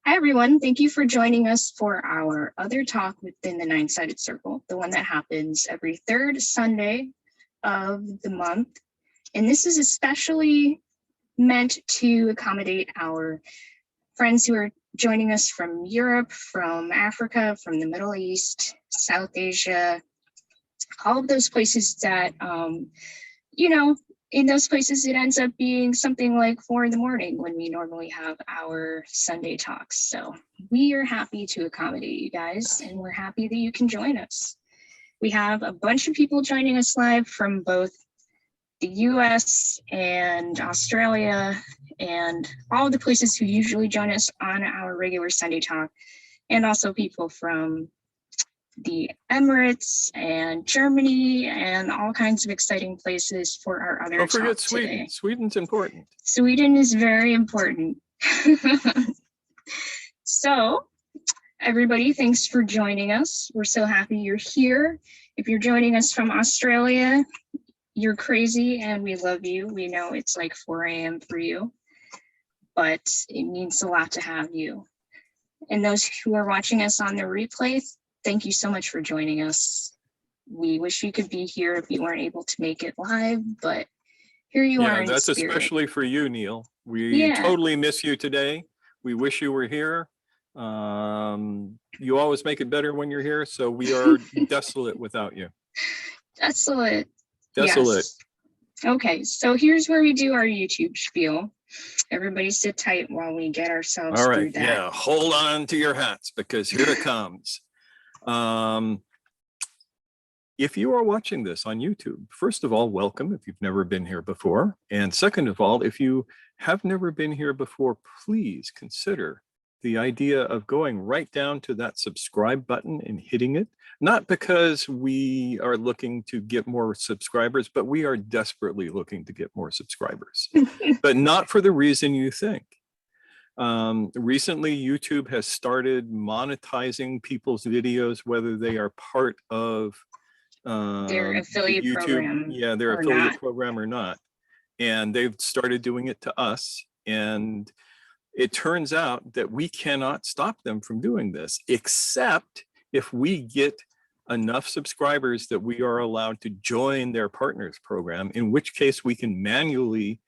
Hi, everyone. Thank you for joining us for our other talk within the Nine-Sided Circle, the one that happens every third Sunday of the month. And this is especially meant to accommodate our friends who are joining us from Europe, from Africa, from the Middle East, South Asia, all of those places that, in those places, it ends up being something like 4 in the morning when we normally have our Sunday talks. So we are happy to accommodate you guys, and we're happy that you can join us. We have a bunch of people joining us live from both the US and Australia and all of the places who usually join us on our regular Sunday talk, and also people from the Emirates and Germany and all kinds of exciting places for our other Don't forget talk Sweden. today. Sweden's important. Sweden is very important. So, everybody, thanks for joining us. We're so happy you're here. If you're joining us from Australia, you're crazy and we love you. We know it's like 4 a.m. for you, but it means a lot to have you. And those who are watching us on the replay, thank you so much for joining us. We wish you could be here if you weren't able to make it live, but here you are in that's spirit. Especially for you, Neil. We totally miss you today. We wish you were here. You always make it better when you're here, so we are desolate without you. Desolate. Desolate. Yes. Okay, so here's where we do our YouTube spiel. Everybody sit tight while we get ourselves All right, through that. yeah, hold on to your hats because here it comes. If you are watching this on YouTube, first of all, welcome if you've never been here before. And second of all, if you have never been here before, please consider the idea of going right down to that subscribe button and hitting it. Not because we are looking to get more subscribers, but we are desperately looking to get more subscribers, but not for the reason you think. Recently, YouTube has started monetizing people's videos, whether they are part of their affiliate program. Yeah, their affiliate program or not. And they've started doing it to us. And it turns out that we cannot stop them from doing this, except if we get enough subscribers that we are allowed to join their partners program, in which case we can manually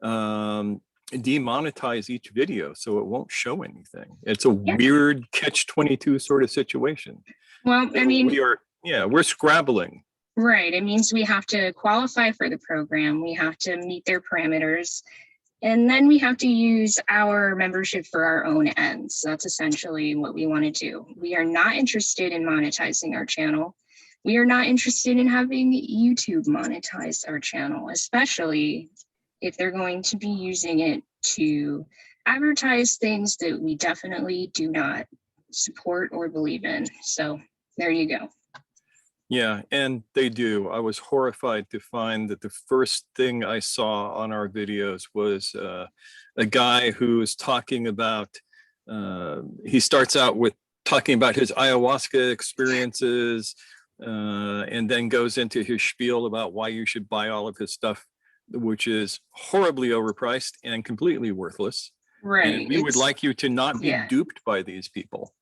demonetize each video so it won't show anything. It's a weird catch-22 sort of situation. Well, I mean, we're scrabbling. Right. It means we have to qualify for the program. We have to meet their parameters. And then we have to use our membership for our own ends. That's essentially what we want to do. We are not interested in monetizing our channel. We are not interested in having YouTube monetize our channel, especially if they're going to be using it to advertise things that we definitely do not support or believe in. So there you go. Yeah, and they do. I was horrified to find that the first thing I saw on our videos was a guy who is talking about, he starts out with talking about his ayahuasca experiences and then goes into his spiel about why you should buy all of his stuff, which is horribly overpriced and completely worthless. Right. And we would like you to not be duped by these people.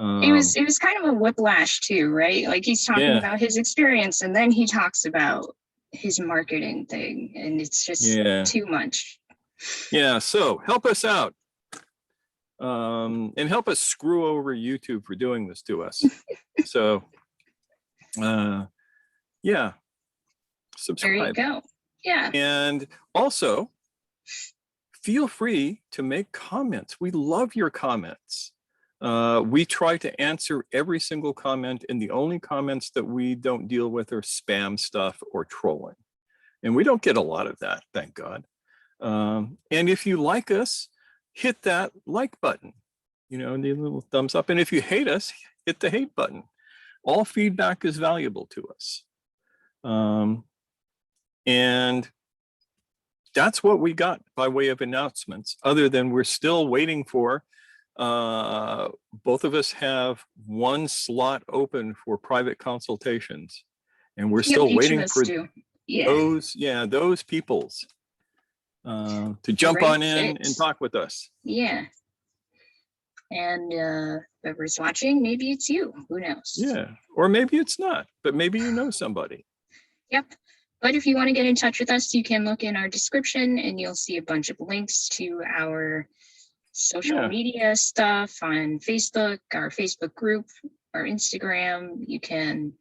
It was kind of a whiplash too, right? Like he's talking about his experience and then he talks about his marketing thing, and it's just too much. Yeah, so help us out. And help us screw over YouTube for doing this to us. So subscribe. There you go. Yeah. And also feel free to make comments. We love your comments. We try to answer every single comment, and the only comments that we don't deal with are spam stuff or trolling. And we don't get a lot of that, thank God. And if you like us, hit that like button, the little thumbs up. And if you hate us, hit the hate button. All feedback is valuable to us. And that's what we got by way of announcements, other than we're still waiting for both of us have one slot open for private consultations, and we're still waiting for those peoples to jump on in and talk with us. Yeah. And whoever's watching, maybe it's you. Who knows? Yeah, or maybe it's not, but maybe you know somebody. Yep. But if you want to get in touch with us, you can look in our description and you'll see a bunch of links to our social media stuff on Facebook, our Facebook group, our Instagram. You can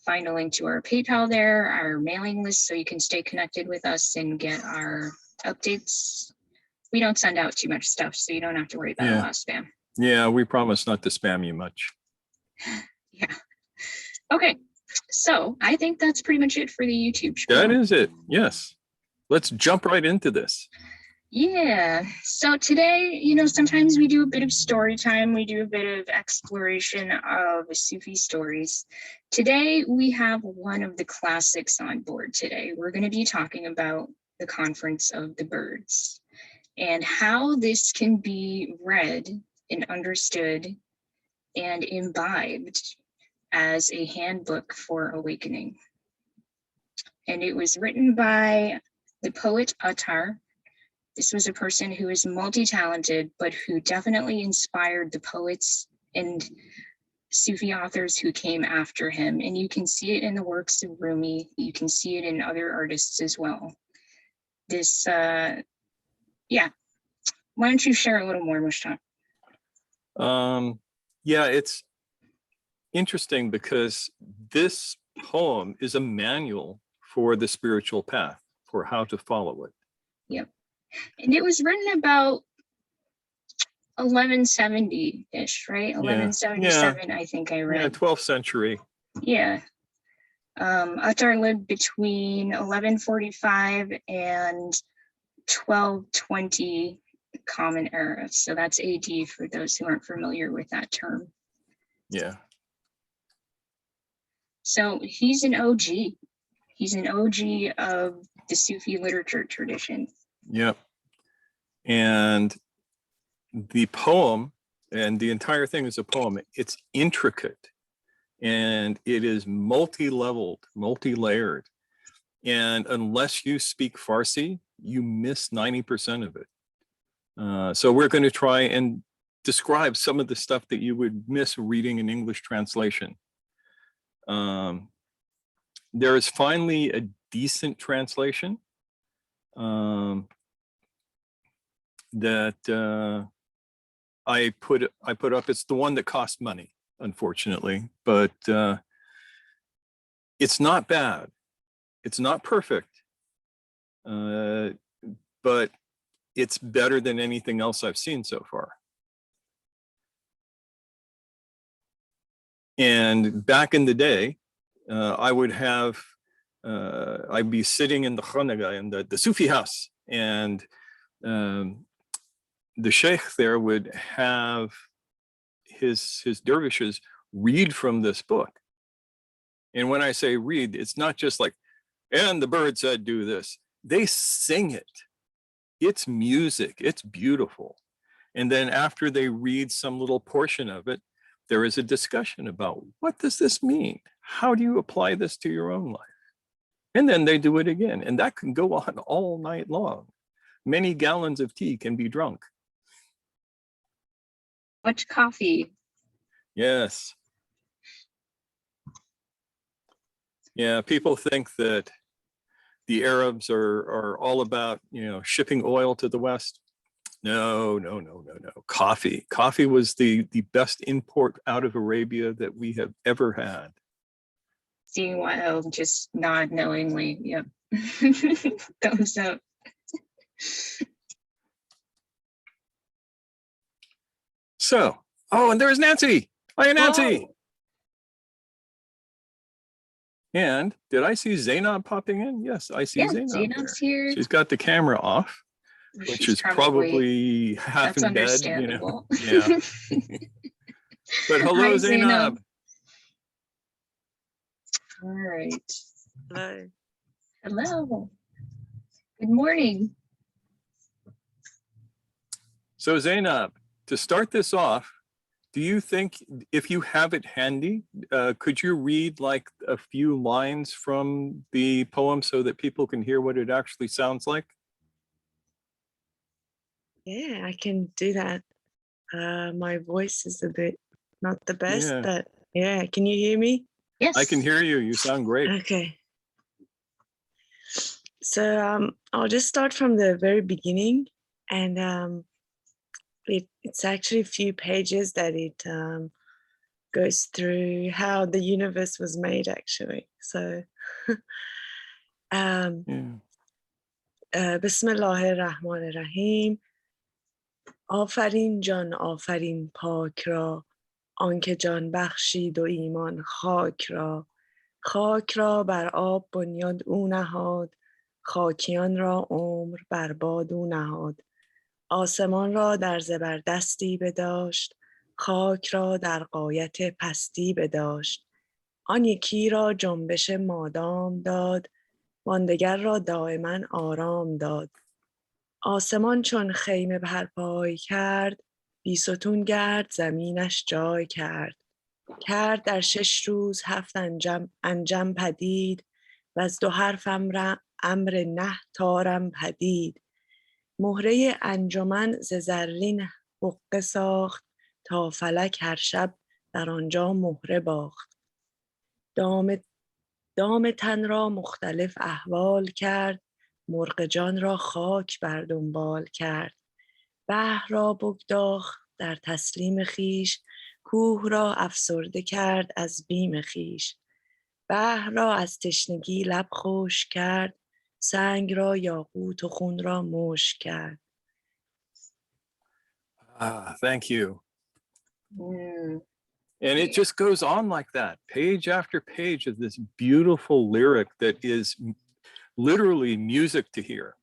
find a link to our PayPal there, our mailing list, so you can stay connected with us and get our updates. We don't send out too much stuff, so you don't have to worry about a lot of spam. Yeah, we promise not to spam you much. Yeah. Okay. So I think that's pretty much it for the YouTube show. That is it. Yes. Let's jump right into this. Yeah. So today, you know, sometimes we do a bit of story time. We do a bit of exploration of Sufi stories. Today, we have one of the classics on board today. We're going to be talking about the Conference of the Birds and how this can be read and understood and imbibed as a handbook for awakening. And it was written by the poet Attar. This was a person who is multi-talented, but who definitely inspired the poets and Sufi authors who came after him. And you can see it in the works of Rumi. You can see it in other artists as well. This, yeah. Why don't you share a little more, Mushtaq? Yeah, it's interesting because this poem is a manual for the spiritual path, for how to follow it. Yep. And it was written about 1170-ish, right? 1177, I think I read. Yeah, 12th century. Yeah. Attar lived between 1145 and 1220 Common Era. So that's AD for those who aren't familiar with that term. Yeah. So he's an OG. He's an OG of the Sufi literature tradition. Yep. And the poem, and the entire thing is a poem, it's intricate and it is multi-leveled, multi-layered. And unless you speak Farsi, you miss 90% of it. So we're going to try and describe some of the stuff that you would miss reading an English translation. There is finally a decent translation that I put up. It's the one that cost money, unfortunately, but it's not bad. It's not perfect, but it's better than anything else I've seen so far. And back in the day, I would have, I'd be sitting in the khanaga, in the Sufi house, and the sheikh there would have his dervishes read from this book. And when I say read, it's not just like, and the bird said do this. They sing it. It's music. It's beautiful. And then after they read some little portion of it, there is a discussion about what does this mean? How do you apply this to your own life? And then they do it again. And that can go on all night long. Many gallons of tea can be drunk. Much coffee. Yes. Yeah, people think that the Arabs are all about, you know, shipping oil to the West. No. Coffee. Coffee was the best import out of Arabia that we have ever had. Seeing why I'll just nod knowingly. Yep. Thumbs up. So, oh, and there's Nancy. Hi, Nancy. Whoa. And did I see Zainab popping in? Yes, I see Zainab. Zainab's here. She's got the camera off, which is probably half in bed. You know? Yeah. But hello, Hi, Zainab. All right. Hello. Hello. Good morning. So Zainab, to start this off, do you think if you have it handy, could you read like a few lines from the poem so that people can hear what it actually sounds like? Yeah, I can do that. My voice is a bit not the best, Yeah. but yeah, can you hear me? Yes. I can hear you. You sound great. Okay. So I'll just start from the very beginning, and it's actually a few pages that it goes through how the universe was made, actually. So Yeah. Bismillah ar-Rahman ar-Rahim. آفرین جان آفرین پاک را آنکه جان بخشید و ایمان خاک را خاک را بر آب بنیاد او نهاد خاکیان را عمر بر باد او نهاد آسمان را در زبردستی بداشت خاک را در غایت پستی بداشت آن یکی را جنبش مادام داد وان دگر را دائما آرام داد آسمان چون خیمه برپای کرد بیستون گرد زمینش جای کرد کرد در 6 روز 7 انجم پدید و از 2 حرف امر نه تارم پدید مهره انجمن ز زرین حقه ساخت تا فلک هر شب در آنجا مهره باخت دام تن را مختلف احوال کرد مرغ جان را خاک بر دنبال کرد بحر را بگداخت در تسلیم خویش کوه را افسرده کرد از بیم خویش بحر را از تشنگی لب خشک کرد سنگ را یاقوت و خون را مشک کرد. Thank you. Mm, And it just goes on like that, page after page of this beautiful lyric that is literally music to hear.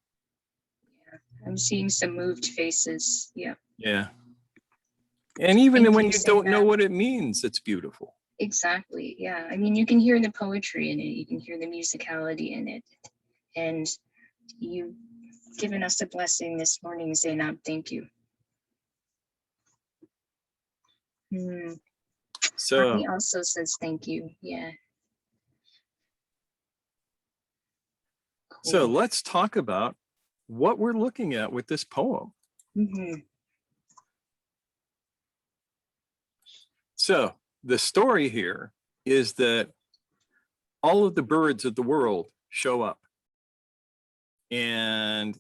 yeah. I'm seeing some moved faces. Yeah. Yeah. And even Thank when you, you don't know Zainab. what it means, it's beautiful. Exactly. Yeah. I mean, you can hear the poetry in it. You can hear the musicality in it. And you've given us a blessing this morning, Zainab. Thank you. So, He also says thank you. Yeah. so Cool. let's talk about what we're looking at with this poem. Mhm. So the story here is that all of the birds of the world show up, and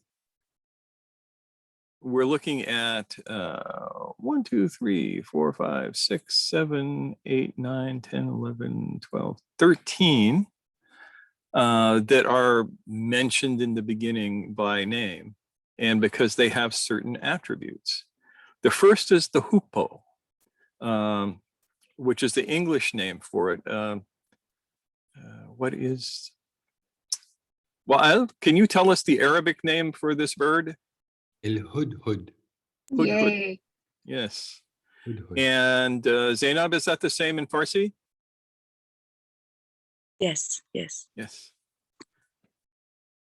we're looking at 1, 2, 3, 4, 5, 6, 7, 8, 9, 10, 11, 12, 13 that are mentioned in the beginning by name, and because they have certain attributes. The first is the Hoopoe, which is the English name for it. What is, well, can you tell us the Arabic name for this bird? الهدهد. Yay. Yes. Hudhud. And Zainab, is that the same in Farsi? Yes, yes. Yes.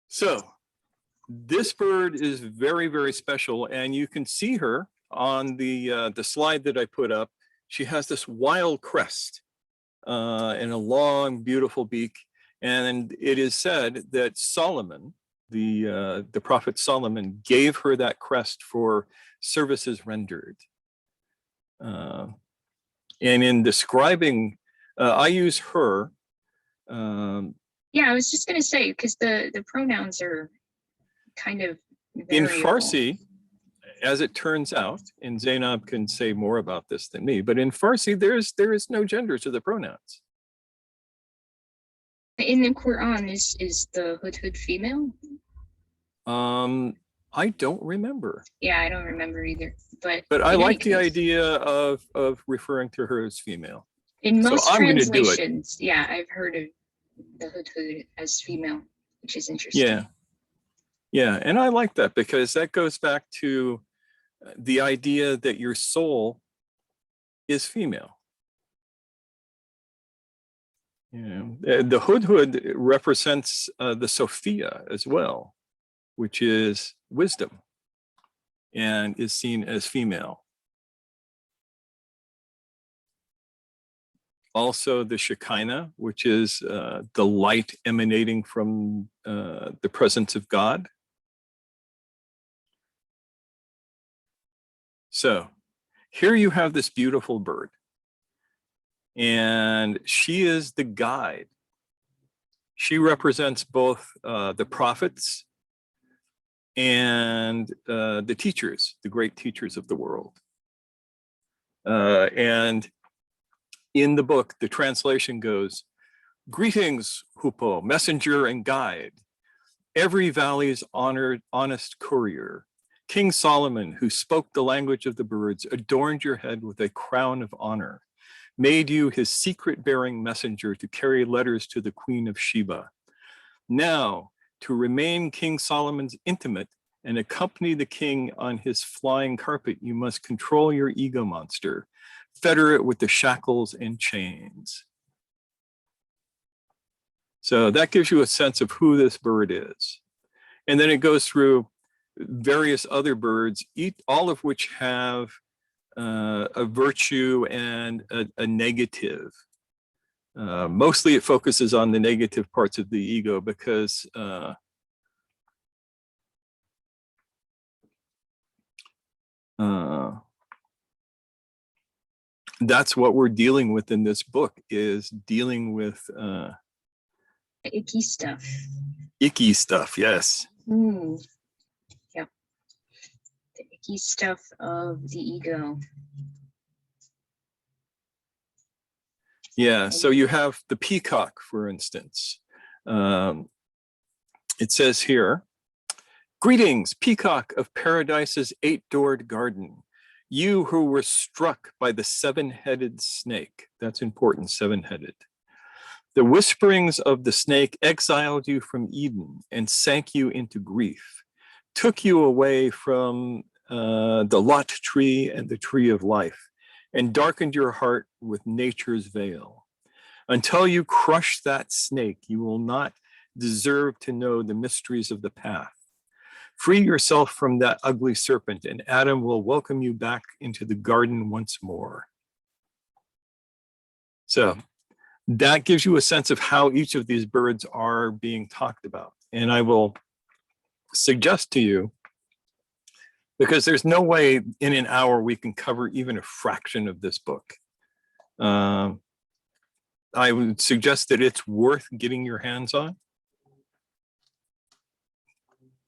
So this bird is very, very special, and you can see her on the slide that I put up. She has this wild crest and a long, beautiful beak. And it is said that Solomon, the prophet Solomon, gave her that crest for services rendered. And in describing, I use her. Yeah, I was just going to say, because the pronouns are kind of In variable. Farsi, as it turns out, and Zainab can say more about this than me, but in Farsi, there is no gender to the pronouns. In the Quran, is the hudhud female? I don't remember. Yeah, I don't remember either. But I in like any the case, idea of referring to her as female. in So most I'm gonna do it. translations, yeah, I've heard of the hudhud as female, which is interesting. Yeah. Yeah, and I like that because that goes back to the idea that your soul is female. The hudhud represents the Sophia as well, which is wisdom, and is seen as female. Also the Shekinah, which is the light emanating from the presence of God. So here you have this beautiful bird, and she is the guide. She represents both the prophets and the teachers, the great teachers of the world. And in the book, the translation goes, "Greetings, Hoopoe, messenger and guide, every valley's honored, honest courier. King Solomon, who spoke the language of the birds, adorned your head with a crown of honor, made you his secret-bearing messenger to carry letters to the Queen of Sheba. Now, to remain King Solomon's intimate and accompany the king on his flying carpet, you must control your ego monster, fetter it with the shackles and chains." So that gives you a sense of who this bird is. And then it goes through various other birds, all of which have a virtue and a negative. Mostly it focuses on the negative parts of the ego because that's what we're dealing with in this book, is dealing with icky stuff. Icky stuff, yes. Yep. The icky stuff of the ego. Yeah, so you have the peacock, for instance. It says here, "Greetings, peacock of paradise's 8-doored garden. You who were struck by the 7-headed snake." That's important, 7-headed. "The whisperings of the snake exiled you from Eden and sank you into grief, took you away from the Lot tree and the tree of life, and darkened your heart with nature's veil. Until you crush that snake, you will not deserve to know the mysteries of the path. Free yourself from that ugly serpent, and Adam will welcome you back into the garden once more." So that gives you a sense of how each of these birds are being talked about. And I will suggest to you, because there's no way in an hour we can cover even a fraction of this book, I would suggest that it's worth getting your hands on.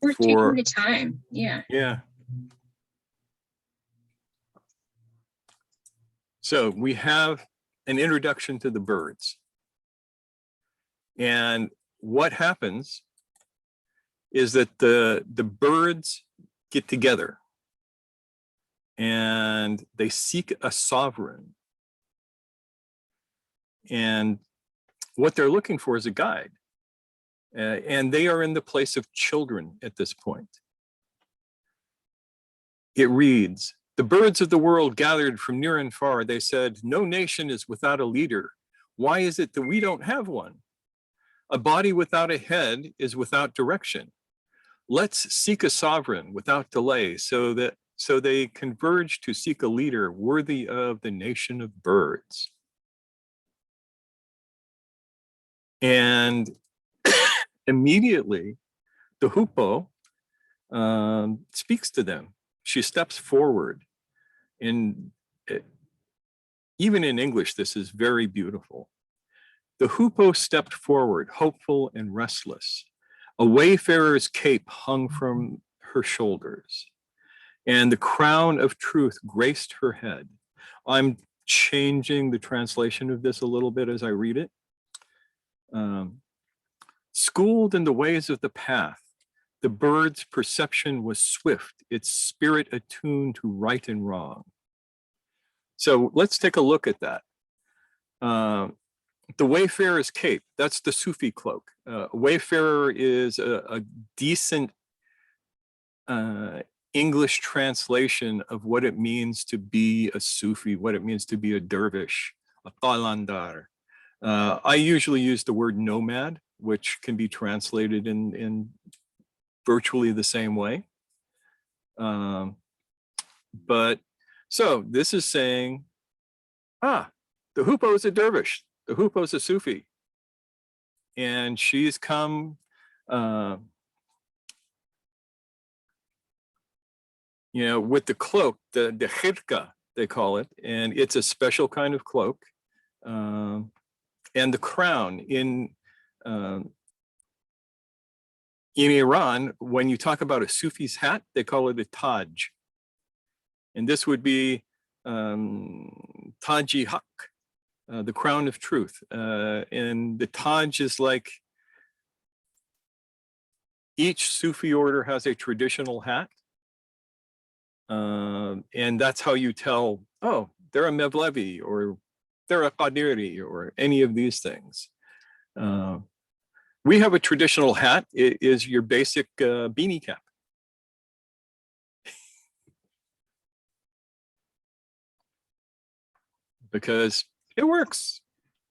We're taking the time, yeah. Yeah. So we have an introduction to the birds. And what happens is that the birds get together and they seek a sovereign. And what they're looking for is a guide. And they are in the place of children at this point. It reads, "The birds of the world gathered from near and far. They said, 'No nation is without a leader. Why is it that we don't have one? A body without a head is without direction. Let's seek a sovereign without delay,' so they converge to seek a leader worthy of the nation of birds." And immediately, the Hoopoe speaks to them. She steps forward. And even in English, this is very beautiful. "The Hoopoe stepped forward, hopeful and restless. A wayfarer's cape hung from her shoulders, and the crown of truth graced her head." I'm changing the translation of this a little bit as I read it. "Schooled in the ways of the path, the bird's perception was swift, its spirit attuned to right and wrong." So let's take a look at that. The wayfarer's cape, that's the Sufi cloak. Wayfarer is a decent English translation of what it means to be a Sufi, what it means to be a dervish, a talandar. I usually use the word nomad, which can be translated in virtually the same way. But so this is saying, the Hoopoe is a dervish, the Hoopoe is a Sufi. And she's come, with the cloak, the khirka, they call it, and it's a special kind of cloak. And the crown in Iran, when you talk about a Sufi's hat, they call it a Taj. And this would be Taji Haq, the crown of truth. And the Taj is like, each Sufi order has a traditional hat. And that's how you tell, oh, they're a Mevlevi or they're a Qadiri or any of these things. We have a traditional hat. It is your basic beanie cap. Because it works.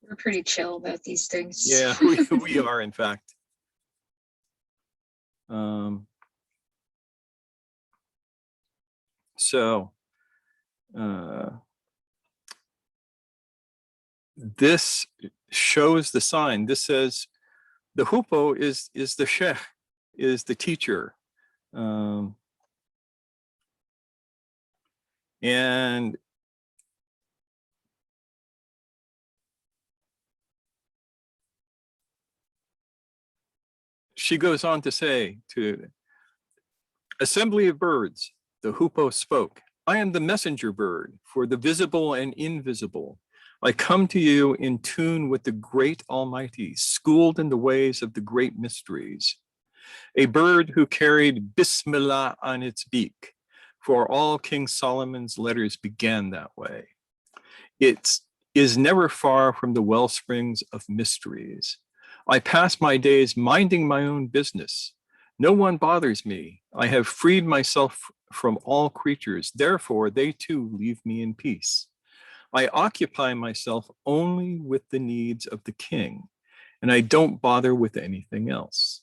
We're pretty chill about these things. Yeah, we are, in fact. So this shows the sign. This says the Hoopoe is the sheikh, is the teacher. And she goes on to say to assembly of birds, the Hoopoe spoke. I am the messenger bird for the visible and invisible. I come to you in tune with the great Almighty, schooled in the ways of the great mysteries. A bird who carried Bismillah on its beak, for all King Solomon's letters began that way. It is never far from the well springs of mysteries. I pass my days minding my own business. No one bothers me. I have freed myself from all creatures. Therefore, they too leave me in peace. I occupy myself only with the needs of the king, and I don't bother with anything else.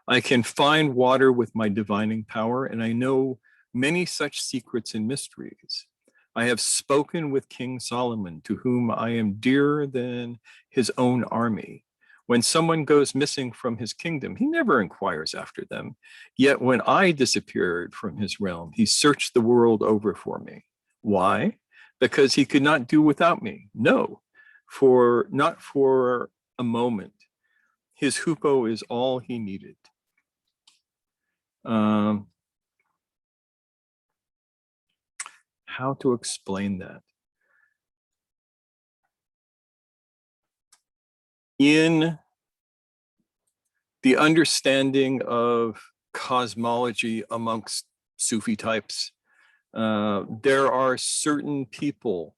I can find water with my divining power, and I know many such secrets and mysteries. I have spoken with King Solomon, to whom I am dearer than his own army. When someone goes missing from his kingdom, he never inquires after them. Yet when I disappeared from his realm, he searched the world over for me. Why? Because he could not do without me. No, not for a moment. His Hoopoe is all he needed. How to explain that? In the understanding of cosmology amongst Sufi types, there are certain people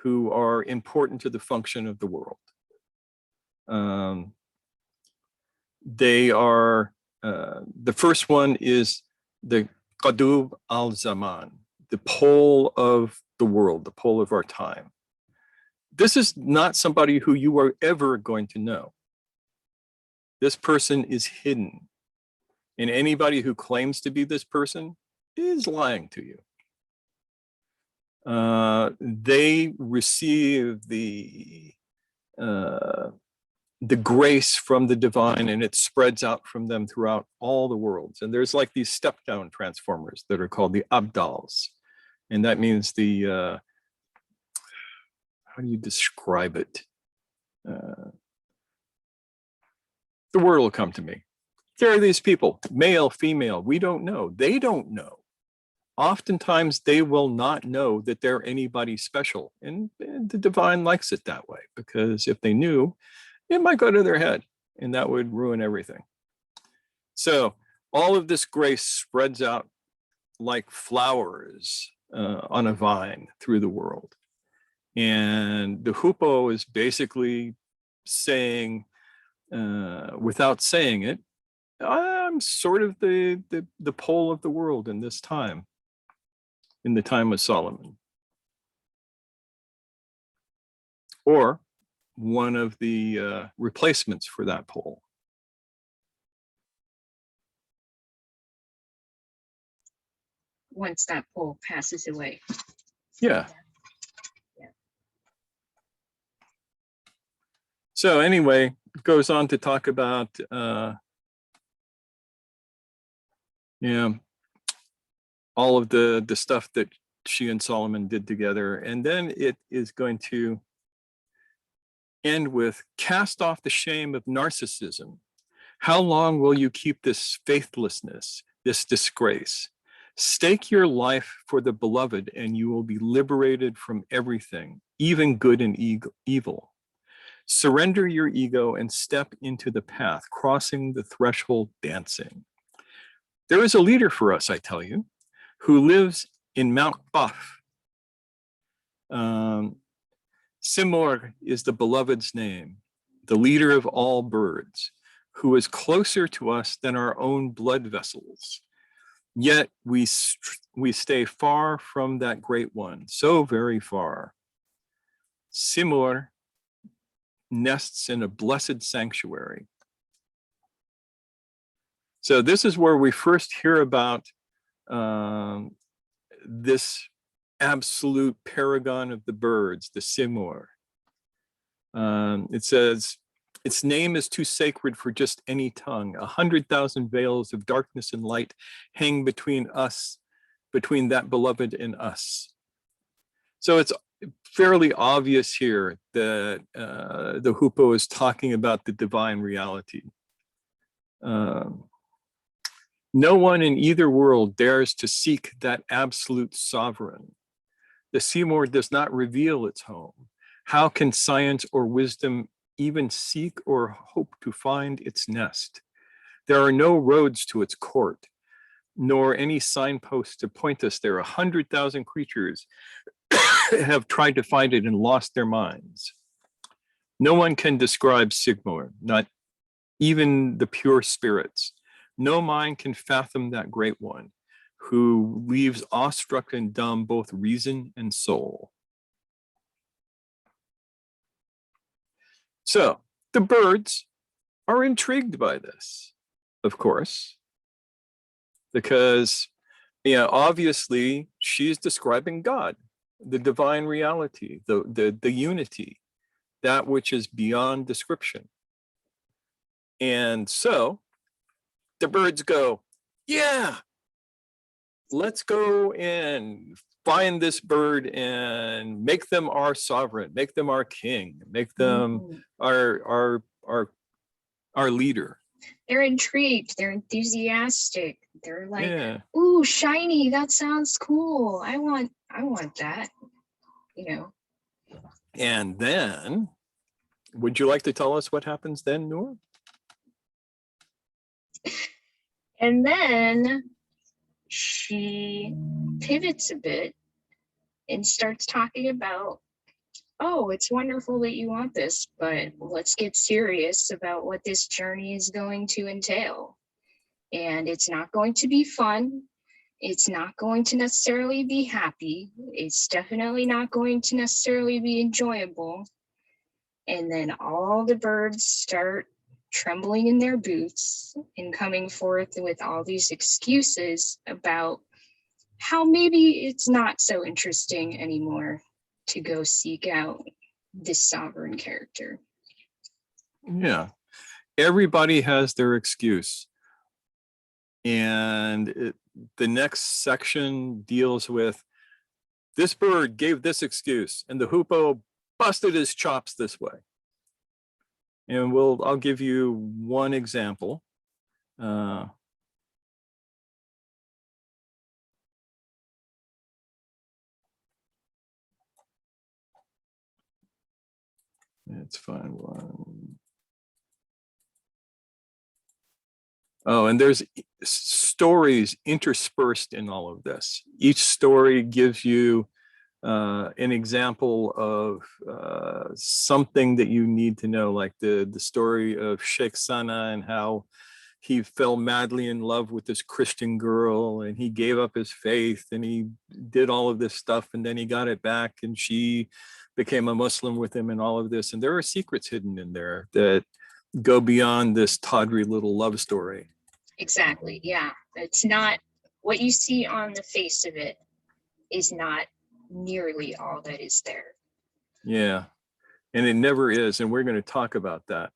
who are important to the function of the world. They are, the first one is the Qadub al-Zaman, the pole of the world, the pole of our time. This is not somebody who you are ever going to know. This person is hidden. And anybody who claims to be this person is lying to you. They receive the grace from the divine, and it spreads out from them throughout all the worlds. And there's like these step-down transformers that are called the Abdals. And that means the, how do you describe it? The word will come to me. There are these people, male, female, we don't know. They don't know. Oftentimes they will not know that they're anybody special. And the divine likes it that way, because if they knew, it might go to their head and that would ruin everything. So all of this grace spreads out like flowers on a vine through the world. And the Hoopoe is basically saying, without saying it, I'm sort of the pole of the world in this time, in the time of Solomon. Or one of the replacements for that pole. Once that pole passes away. Yeah. Yeah. So anyway, it goes on to talk about all of the stuff that she and Solomon did together. And then it is going to end with, cast off the shame of narcissism. How long will you keep this faithlessness, this disgrace? Stake your life for the beloved and you will be liberated from everything, even good and evil. Surrender your ego and step into the path, crossing the threshold dancing. There is a leader for us, I tell you, who lives in Mount Buff. Simorgh is the beloved's name, the leader of all birds, who is closer to us than our own blood vessels. Yet we stay far from that great one, so very far. Simorgh nests in a blessed sanctuary. So this is where we first hear about this absolute paragon of the birds, the Simorgh. It says, its name is too sacred for just any tongue. 100,000 veils of darkness and light hang between us, between that beloved and us. So it's fairly obvious here that the Hoopoe is talking about the divine reality. No one in either world dares to seek that absolute sovereign. The Simorgh does not reveal its home. How can science or wisdom even seek or hope to find its nest? There are no roads to its court, nor any signposts to point us there. 100,000 creatures have tried to find it and lost their minds. No one can describe Simorgh, not even the pure spirits. No mind can fathom that great one who leaves awestruck and dumb both reason and soul. So the birds are intrigued by this, of course, because, obviously she's describing God, the divine reality, the unity, that which is beyond description. And so the birds go, yeah, let's go and find this bird and make them our sovereign, make them our king, make them our leader. They're intrigued, they're enthusiastic. They're like, Yeah. ooh, shiny, that sounds cool. I want that, And then, would you like to tell us what happens then, Noor? And then she pivots a bit and starts talking about, oh, it's wonderful that you want this, but let's get serious about what this journey is going to entail. And it's not going to be fun. It's not going to necessarily be happy. It's definitely not going to necessarily be enjoyable. And then all the birds start trembling in their boots and coming forth with all these excuses about how maybe it's not so interesting anymore to go seek out this sovereign character. Yeah, everybody has their excuse. And the next section deals with, this bird gave this excuse and the Hoopoe busted his chops this way. And I'll give you one example. Let's find one. Oh, and there's stories interspersed in all of this. Each story gives you an example of something that you need to know, like the story of Sheikh Sana and how he fell madly in love with this Christian girl and he gave up his faith and he did all of this stuff and then he got it back and she became a Muslim with him and all of this. And there are secrets hidden in there that go beyond this tawdry little love story. Exactly, yeah. It's not what you see on the face of it is not nearly all that is there. Yeah, and it never is. And we're going to talk about that.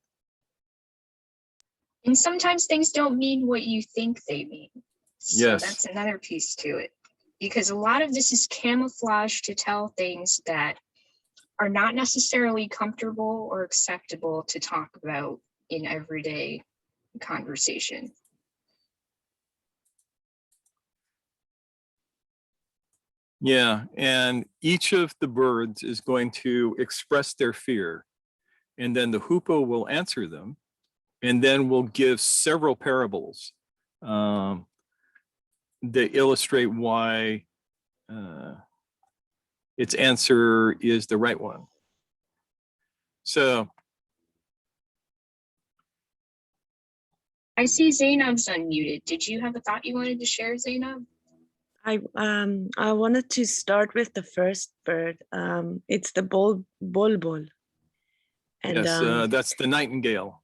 And sometimes things don't mean what you think they mean. So Yes. that's another piece to it. because a lot of this is camouflage to tell things that are not necessarily comfortable or acceptable to talk about in everyday conversation. Yeah, and each of the birds is going to express their fear, and then the hoopoe will answer them, and then we'll give several parables that illustrate why its answer is the right one. So I see Zainab's unmuted. Did you have a thought you wanted to share, Zainab? I wanted to start with the first bird. It's the bulbul. And yes, that's the nightingale.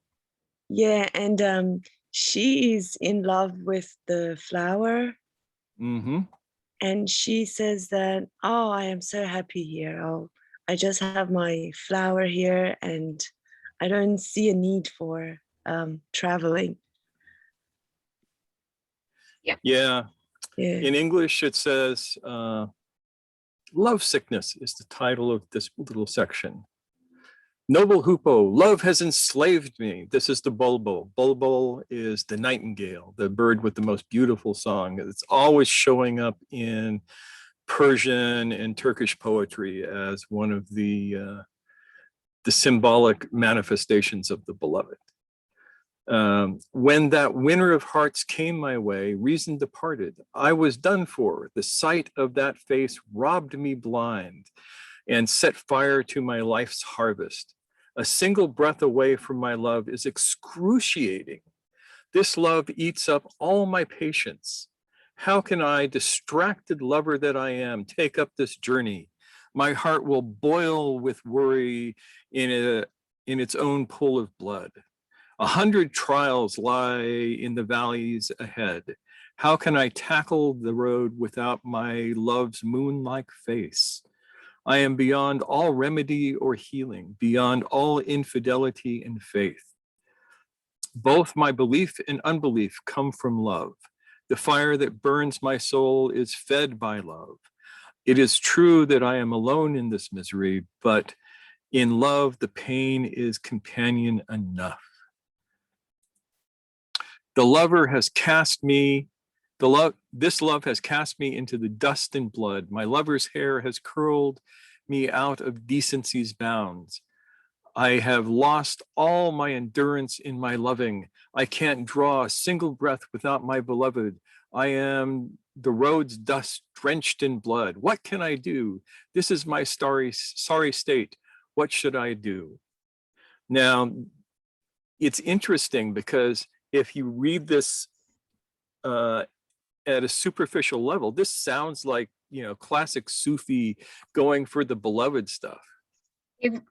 yeah, and she is in love with the flower. Mm-hmm. And she says that, oh, I am so happy here. I just have my flower here and I don't see a need for traveling. Yeah. Yeah. In English, it says, love sickness is the title of this little section. Noble Hoopoe, love has enslaved me. This is the bulbul. Bulbul is the nightingale, the bird with the most beautiful song. It's always showing up in Persian and Turkish poetry as one of the symbolic manifestations of the beloved. When that winter of hearts came my way, reason departed. I was done for. The sight of that face robbed me blind and set fire to my life's harvest. A single breath away from my love is excruciating. This love eats up all my patience. How can I, distracted lover that I am, take up this journey? My heart will boil with worry in its own pool of blood. 100 trials lie in the valleys ahead. How can I tackle the road without my love's moon-like face? I am beyond all remedy or healing, beyond all infidelity and faith. Both my belief and unbelief come from love. The fire that burns my soul is fed by love. It is true that I am alone in this misery, but in love, the pain is companion enough. The lover has cast me, this love has cast me into the dust and blood. My lover's hair has curled me out of decency's bounds. I have lost all my endurance in my loving. I can't draw a single breath without my beloved. I am the road's dust drenched in blood. What can I do? This is my sorry state. What should I do? Now, it's interesting because if you read this at a superficial level, this sounds like, classic Sufi going for the beloved stuff. It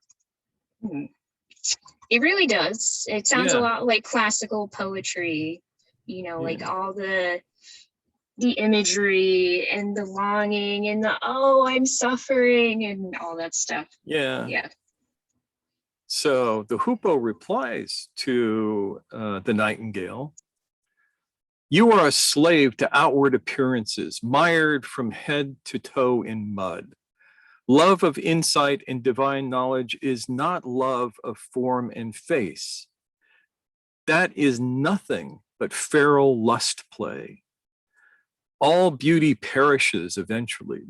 really does. It sounds a lot like classical poetry, like all the imagery and the longing and the, oh, I'm suffering and all that stuff. Yeah. So the hoopoe replies to the nightingale, you are a slave to outward appearances, mired from head to toe in mud. Love of insight and divine knowledge is not love of form and face. That is nothing but feral lust play. All beauty perishes eventually.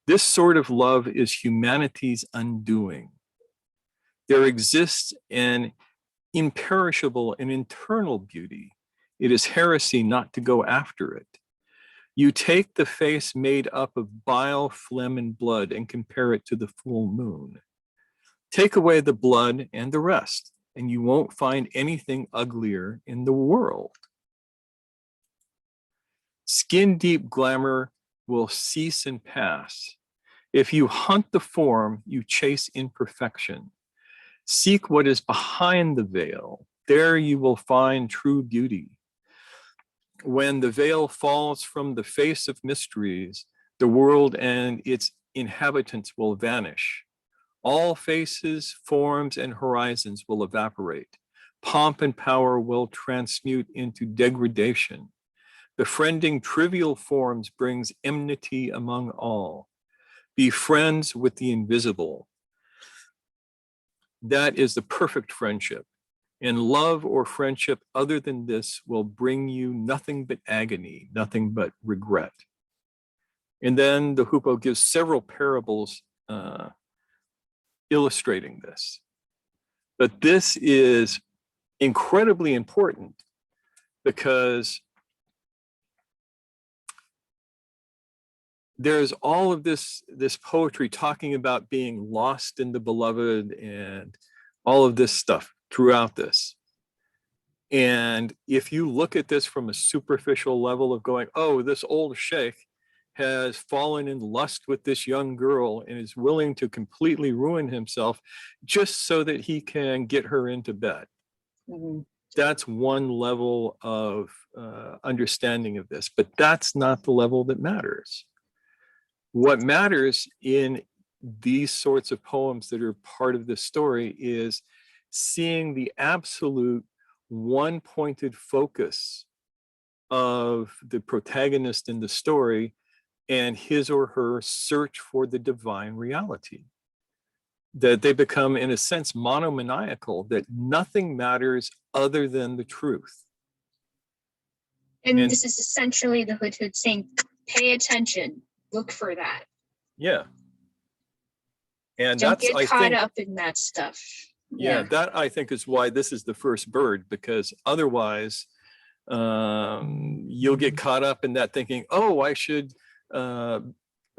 This sort of love is humanity's undoing. There exists an imperishable and internal beauty. It is heresy not to go after it. You take the face made up of bile, phlegm, and blood and compare it to the full moon. Take away the blood and the rest, and you won't find anything uglier in the world. Skin-deep glamour will cease and pass. If you hunt the form, you chase imperfection. Seek what is behind the veil. There you will find true beauty. When the veil falls from the face of mysteries, the world and its inhabitants will vanish. All faces, forms, and horizons will evaporate. Pomp and power will transmute into degradation. Befriending trivial forms brings enmity among all. Be friends with the invisible. That is the perfect friendship. And love or friendship other than this will bring you nothing but agony, nothing but regret. And then the Hoopoe gives several parables illustrating this. But this is incredibly important because there's all of this poetry talking about being lost in the beloved and all of this stuff throughout this. And if you look at this from a superficial level of going, oh, this old sheikh has fallen in lust with this young girl and is willing to completely ruin himself just so that he can get her into bed. Mhm. That's one level of understanding of this, but that's not the level that matters. What matters in these sorts of poems that are part of this story is seeing the absolute one-pointed focus of the protagonist in the story and his or her search for the divine reality. That they become, in a sense, monomaniacal, that nothing matters other than the truth. And And- this is essentially the Hoopoe saying, pay attention, look for that. Yeah. And Don't that's, get I caught think, up in that stuff. yeah, that I think is why this is the first bird, because otherwise you'll get caught up in that thinking, oh, I should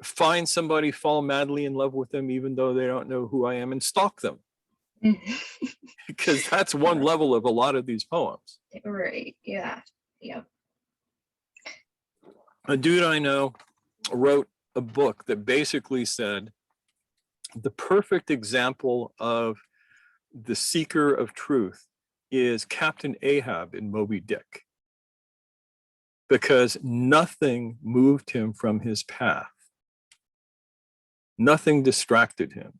find somebody, fall madly in love with them, even though they don't know who I am, and stalk them. Because that's one level of a lot of these poems. Right, yeah, yeah. A dude I know wrote a book that basically said the perfect example of the seeker of truth is Captain Ahab in Moby Dick, because nothing moved him from his path. Nothing distracted him.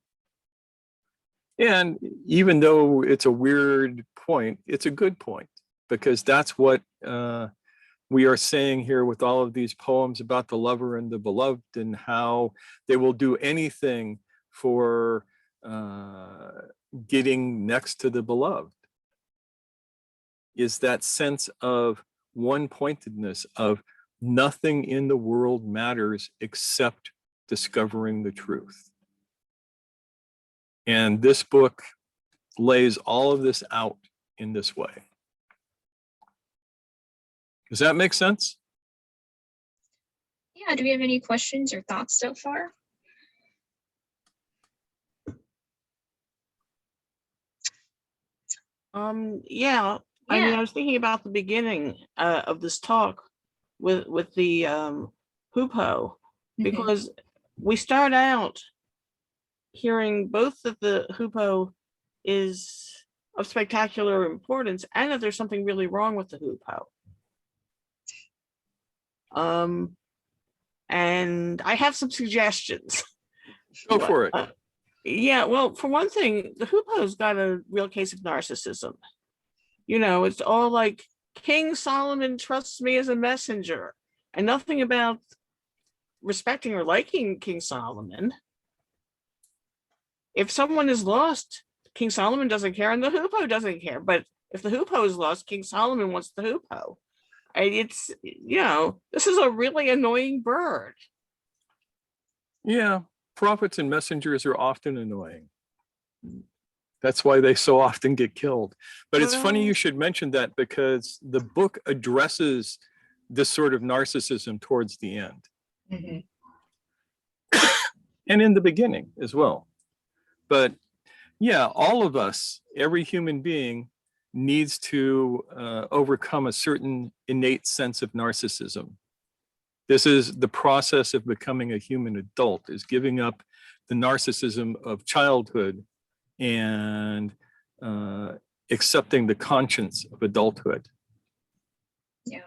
And even though it's a weird point, it's a good point, because that's what we are saying here with all of these poems about the lover and the beloved, and how they will do anything for getting next to the beloved, is that sense of one-pointedness of nothing in the world matters except discovering the truth. And this book lays all of this out in this way. Does that make sense? Yeah, do we have any questions or thoughts so far? Yeah. I mean, Yeah. I was thinking about the beginning of this talk with the Hoopoe, because we start out hearing both that the Hoopoe is of spectacular importance and that there's something really wrong with the Hoopoe. And I have some suggestions. Go for it. Yeah, well, for one thing, the Hoopoe's got a real case of narcissism. You know, it's all like, King Solomon trusts me as a messenger, and nothing about respecting or liking King Solomon. If someone is lost, King Solomon doesn't care and the Hoopoe doesn't care. But if the Hoopoe is lost, King Solomon wants the Hoopoe. It's, you know, this is a really annoying bird. Yeah, prophets and messengers are often annoying. That's why they so often get killed. But it's funny you should mention that, because the book addresses this sort of narcissism towards the end. And in the beginning as well. But yeah, all of us, every human being, needs to overcome a certain innate sense of narcissism. This is the process of becoming a human adult, is giving up the narcissism of childhood and accepting the conscience of adulthood. Yeah.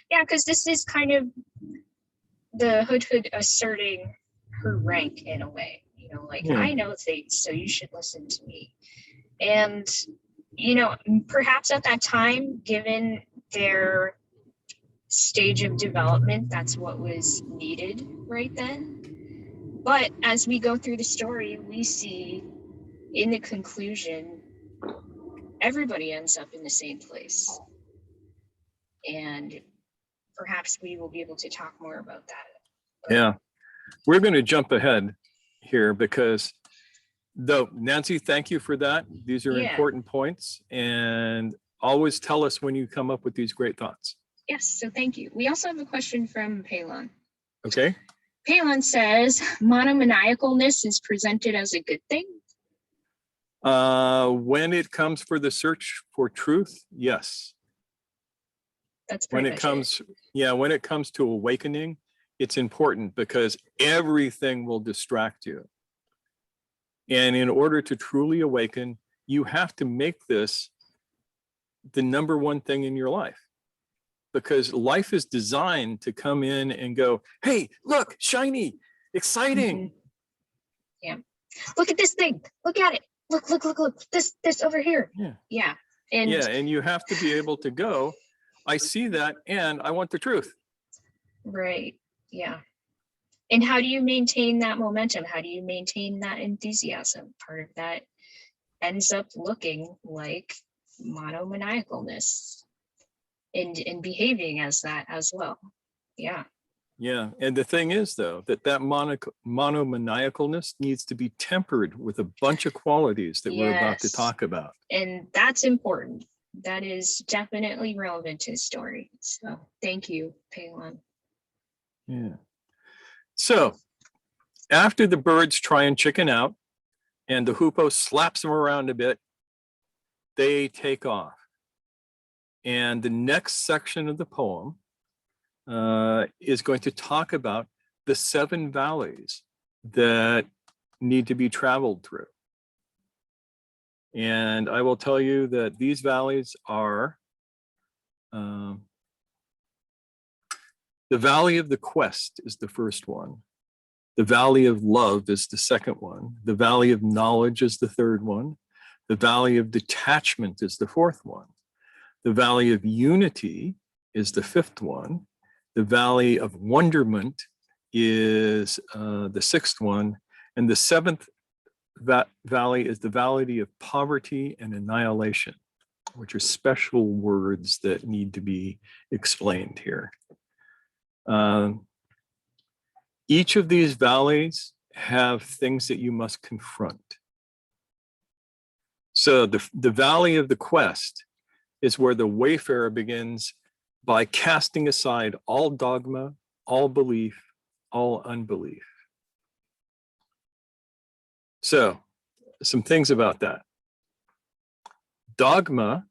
Yeah, because this is kind of the Hoopoe asserting her rank in a way. You know, like, I know things, so you should listen to me. And, you know, perhaps at that time, given their stage of development, that's what was needed right then. But as we go through the story, we see in the conclusion, everybody ends up in the same place. And perhaps we will be able to talk more about that. Yeah, we're going to jump ahead here because, though, Nancy, thank you for that. These are important points, and always tell us when you come up with these great thoughts. Yes, so thank you. We also have a question from Palon. Okay. Palon says, monomaniacalness is presented as a good thing? When it comes for the search for truth, yes. That's When pretty it much comes, when it comes to awakening, it's important because everything will distract you. And in order to truly awaken, you have to make this the number one thing in your life. Because life is designed to come in and go, hey, look, shiny, exciting. Mm-hmm. Yeah. Look at this thing. Look at it. Look. This over here. Yeah. And you have to be able to go, I see that and I want the truth. Right. Yeah. And how do you maintain that momentum? How do you maintain that enthusiasm? Part of that ends up looking like monomaniacalness and behaving as that as well. Yeah. Yeah. And the thing is, though, that monomaniacalness needs to be tempered with a bunch of qualities that we're about to talk about. And that's important. That is definitely relevant to the story. So thank you, Palon. Yeah. So after the birds try and chicken out and the hoopoe slaps them around a bit, they take off. And the next section of the poem is going to talk about the 7 valleys that need to be traveled through. And I will tell you that these valleys are the Valley of the Quest is the first one. The Valley of Love is the second one. The Valley of Knowledge is the third one. The Valley of Detachment is the fourth one. The Valley of Unity is the fifth one. The Valley of Wonderment is the sixth one. And the seventh valley is the Valley of Poverty and Annihilation, which are special words that need to be explained here. Each of these valleys have things that you must confront. So the Valley of the Quest is where the wayfarer begins by casting aside all dogma, all belief, all unbelief. So some things about that. Dogma,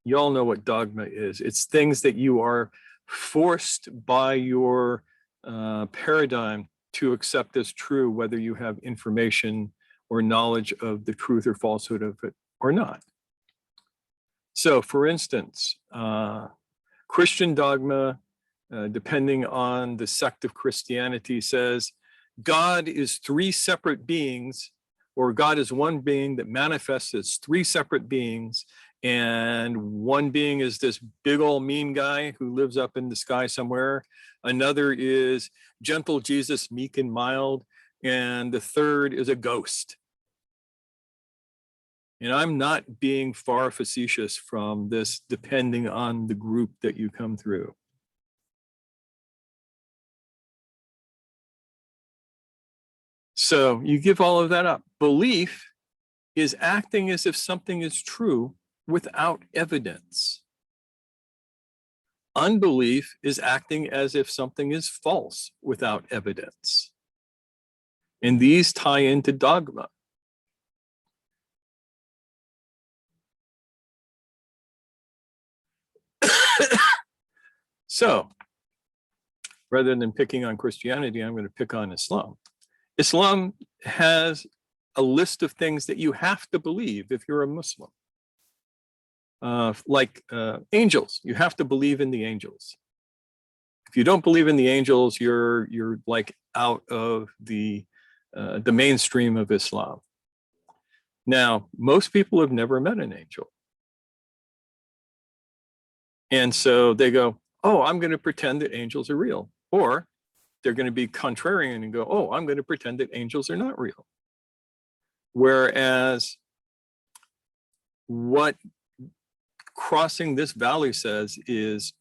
you all know what dogma is. It's things that you are forced by your paradigm to accept as true, whether you have information or knowledge of the truth or falsehood of it or not. So for instance, Christian dogma, depending on the sect of Christianity, says God is 3 separate beings, or God is one being that manifests as 3 separate beings, and one being is this big old mean guy who lives up in the sky somewhere. Another is gentle Jesus, meek and mild, and the third is a ghost. And I'm not being far facetious from this, depending on the group that you come through. So you give all of that up. Belief is acting as if something is true without evidence. Unbelief is acting as if something is false without evidence. And these tie into dogma. So, rather than picking on Christianity, I'm going to pick on Islam. Islam has a list of things that you have to believe if you're a Muslim. Like angels, you have to believe in the angels. If you don't believe in the angels, you're like out of the mainstream of Islam. Now, most people have never met an angel. And so they go, oh, I'm going to pretend that angels are real. Or they're going to be contrarian and go, oh, I'm going to pretend that angels are not real. Whereas what crossing this valley says is,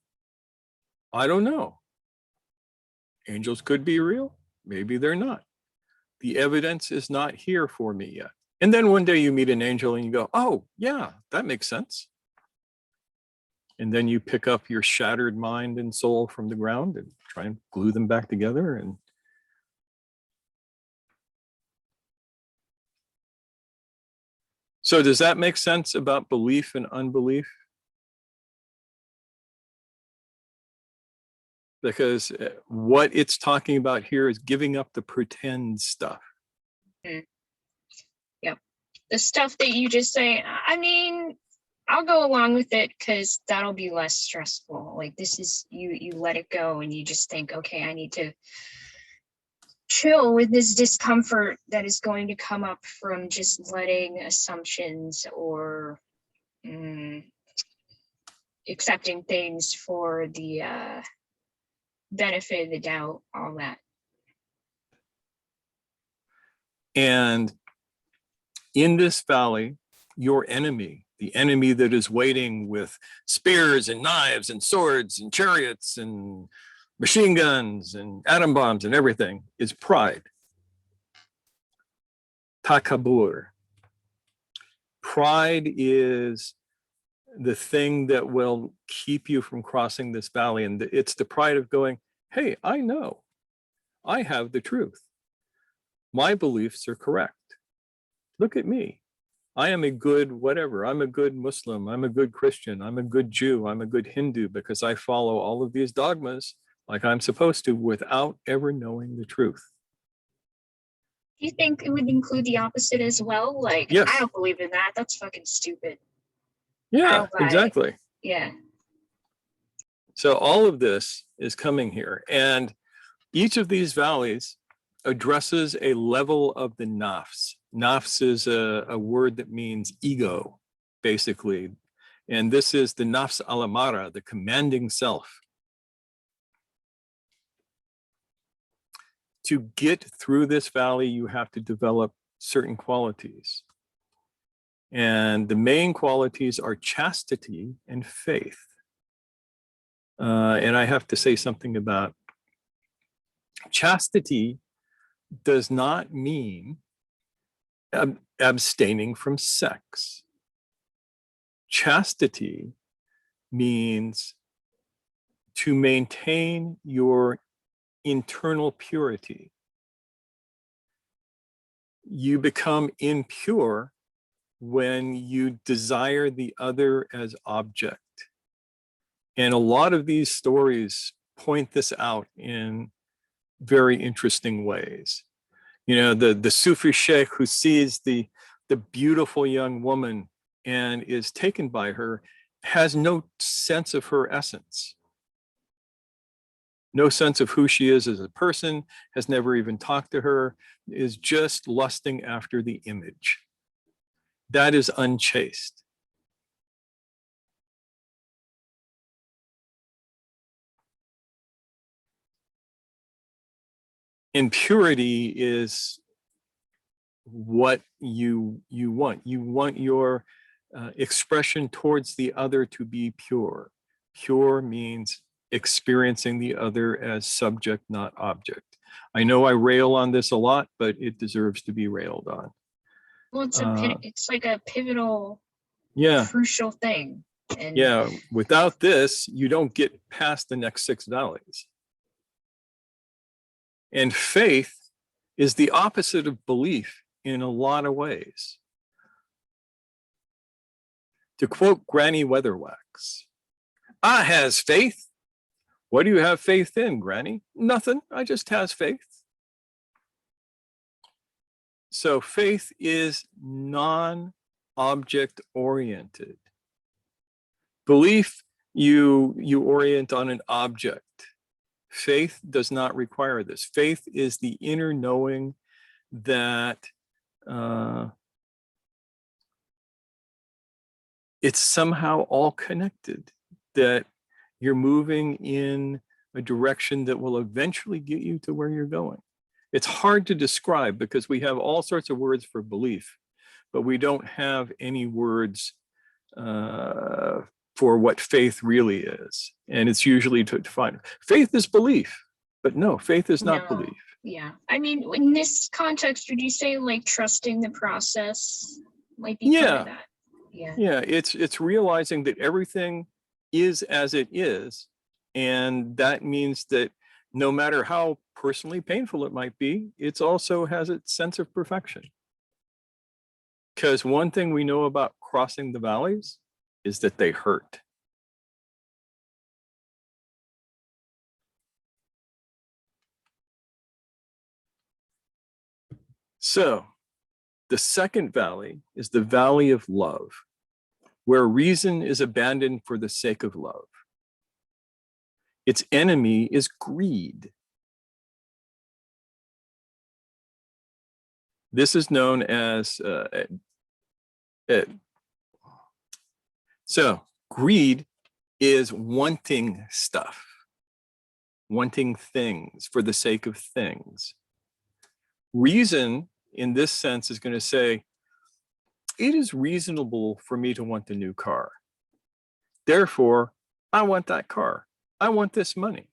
I don't know. Angels could be real. Maybe they're not. The evidence is not here for me yet. And then one day you meet an angel and you go, oh, yeah, that makes sense. And then you pick up your shattered mind and soul from the ground and try and glue them back together. And so does that make sense about belief and unbelief? Because what it's talking about here is giving up the pretend stuff. Yep. The stuff that you just say, I mean, I'll go along with it because that'll be less stressful. Like this is, you let it go and you just think, okay, I need to chill with this discomfort that is going to come up from just letting assumptions or accepting things for the benefit of the doubt, all that. And in this valley, your enemy, the enemy that is waiting with spears and knives and swords and chariots and machine guns and atom bombs and everything, is pride. Takabur. Pride is the thing that will keep you from crossing this valley. And it's the pride of going, hey, I know. I have the truth. My beliefs are correct. Look at me. I am a good whatever. I'm a good Muslim. I'm a good Christian. I'm a good Jew. I'm a good Hindu because I follow all of these dogmas like I'm supposed to without ever knowing the truth. Do you think it would include the opposite as well? Like, yes. I don't believe in that. That's fucking stupid. Yeah, exactly. Yeah. So all of this is coming here. And each of these valleys addresses a level of the nafs. Nafs is a word that means ego, basically. And this is the nafs al-amara, the commanding self. To get through this valley, you have to develop certain qualities. And the main qualities are chastity and faith. And I have to say something about chastity does not mean abstaining from sex. Chastity means to maintain your internal purity. You become impure when you desire the other as object. And a lot of these stories point this out in very interesting ways. You know, the Sufi sheikh who sees the beautiful young woman and is taken by her has no sense of her essence. No sense of who she is as a person, has never even talked to her, is just lusting after the image. That is unchaste. Impurity is what you want. You want your expression towards the other to be pure. Pure means experiencing the other as subject, not object. I know I rail on this a lot, but it deserves to be railed on. Well, it's like a pivotal, crucial thing. And yeah, without this, you don't get past the next 6 valleys. And faith is the opposite of belief in a lot of ways. To quote Granny Weatherwax, I has faith. What do you have faith in, Granny? Nothing, I just has faith. So faith is non-object oriented. Belief, you orient on an object. Faith does not require this. Faith is the inner knowing that it's somehow all connected, that you're moving in a direction that will eventually get you to where you're going. It's hard to describe because we have all sorts of words for belief, but we don't have any words for what faith really is. And it's usually to define faith is belief, but no, faith is not No. belief. Yeah. I mean, in this context, would you say like trusting the process might be part of that? Yeah. Yeah, it's realizing that everything is as it is. And that means that no matter how personally painful it might be, it also has its sense of perfection. Because one thing we know about crossing the valleys is that they hurt. So the second valley is the valley of love, where reason is abandoned for the sake of love. Its enemy is greed. This is known as, so greed is wanting stuff, wanting things for the sake of things. Reason, in this sense, is going to say, it is reasonable for me to want the new car. Therefore, I want that car. I want this money.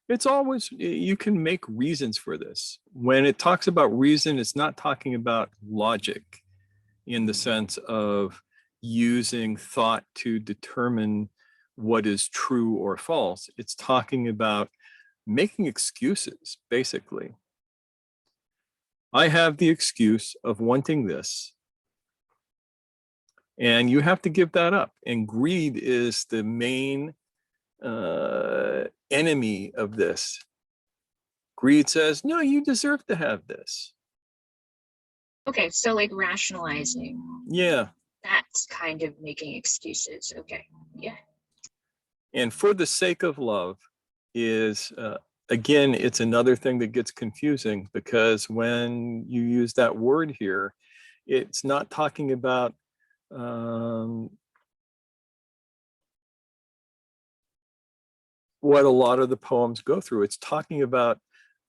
It's always, you can make reasons for this. When it talks about reason, it's not talking about logic in the sense of using thought to determine what is true or false. It's talking about making excuses, basically. I have the excuse of wanting this, and you have to give that up. And greed is the main enemy of this. Greed says, no, you deserve to have this. Okay, so like rationalizing. Yeah. That's kind of making excuses. Okay, yeah. And for the sake of love is, again, it's another thing that gets confusing because when you use that word here, it's not talking about what a lot of the poems go through. It's talking about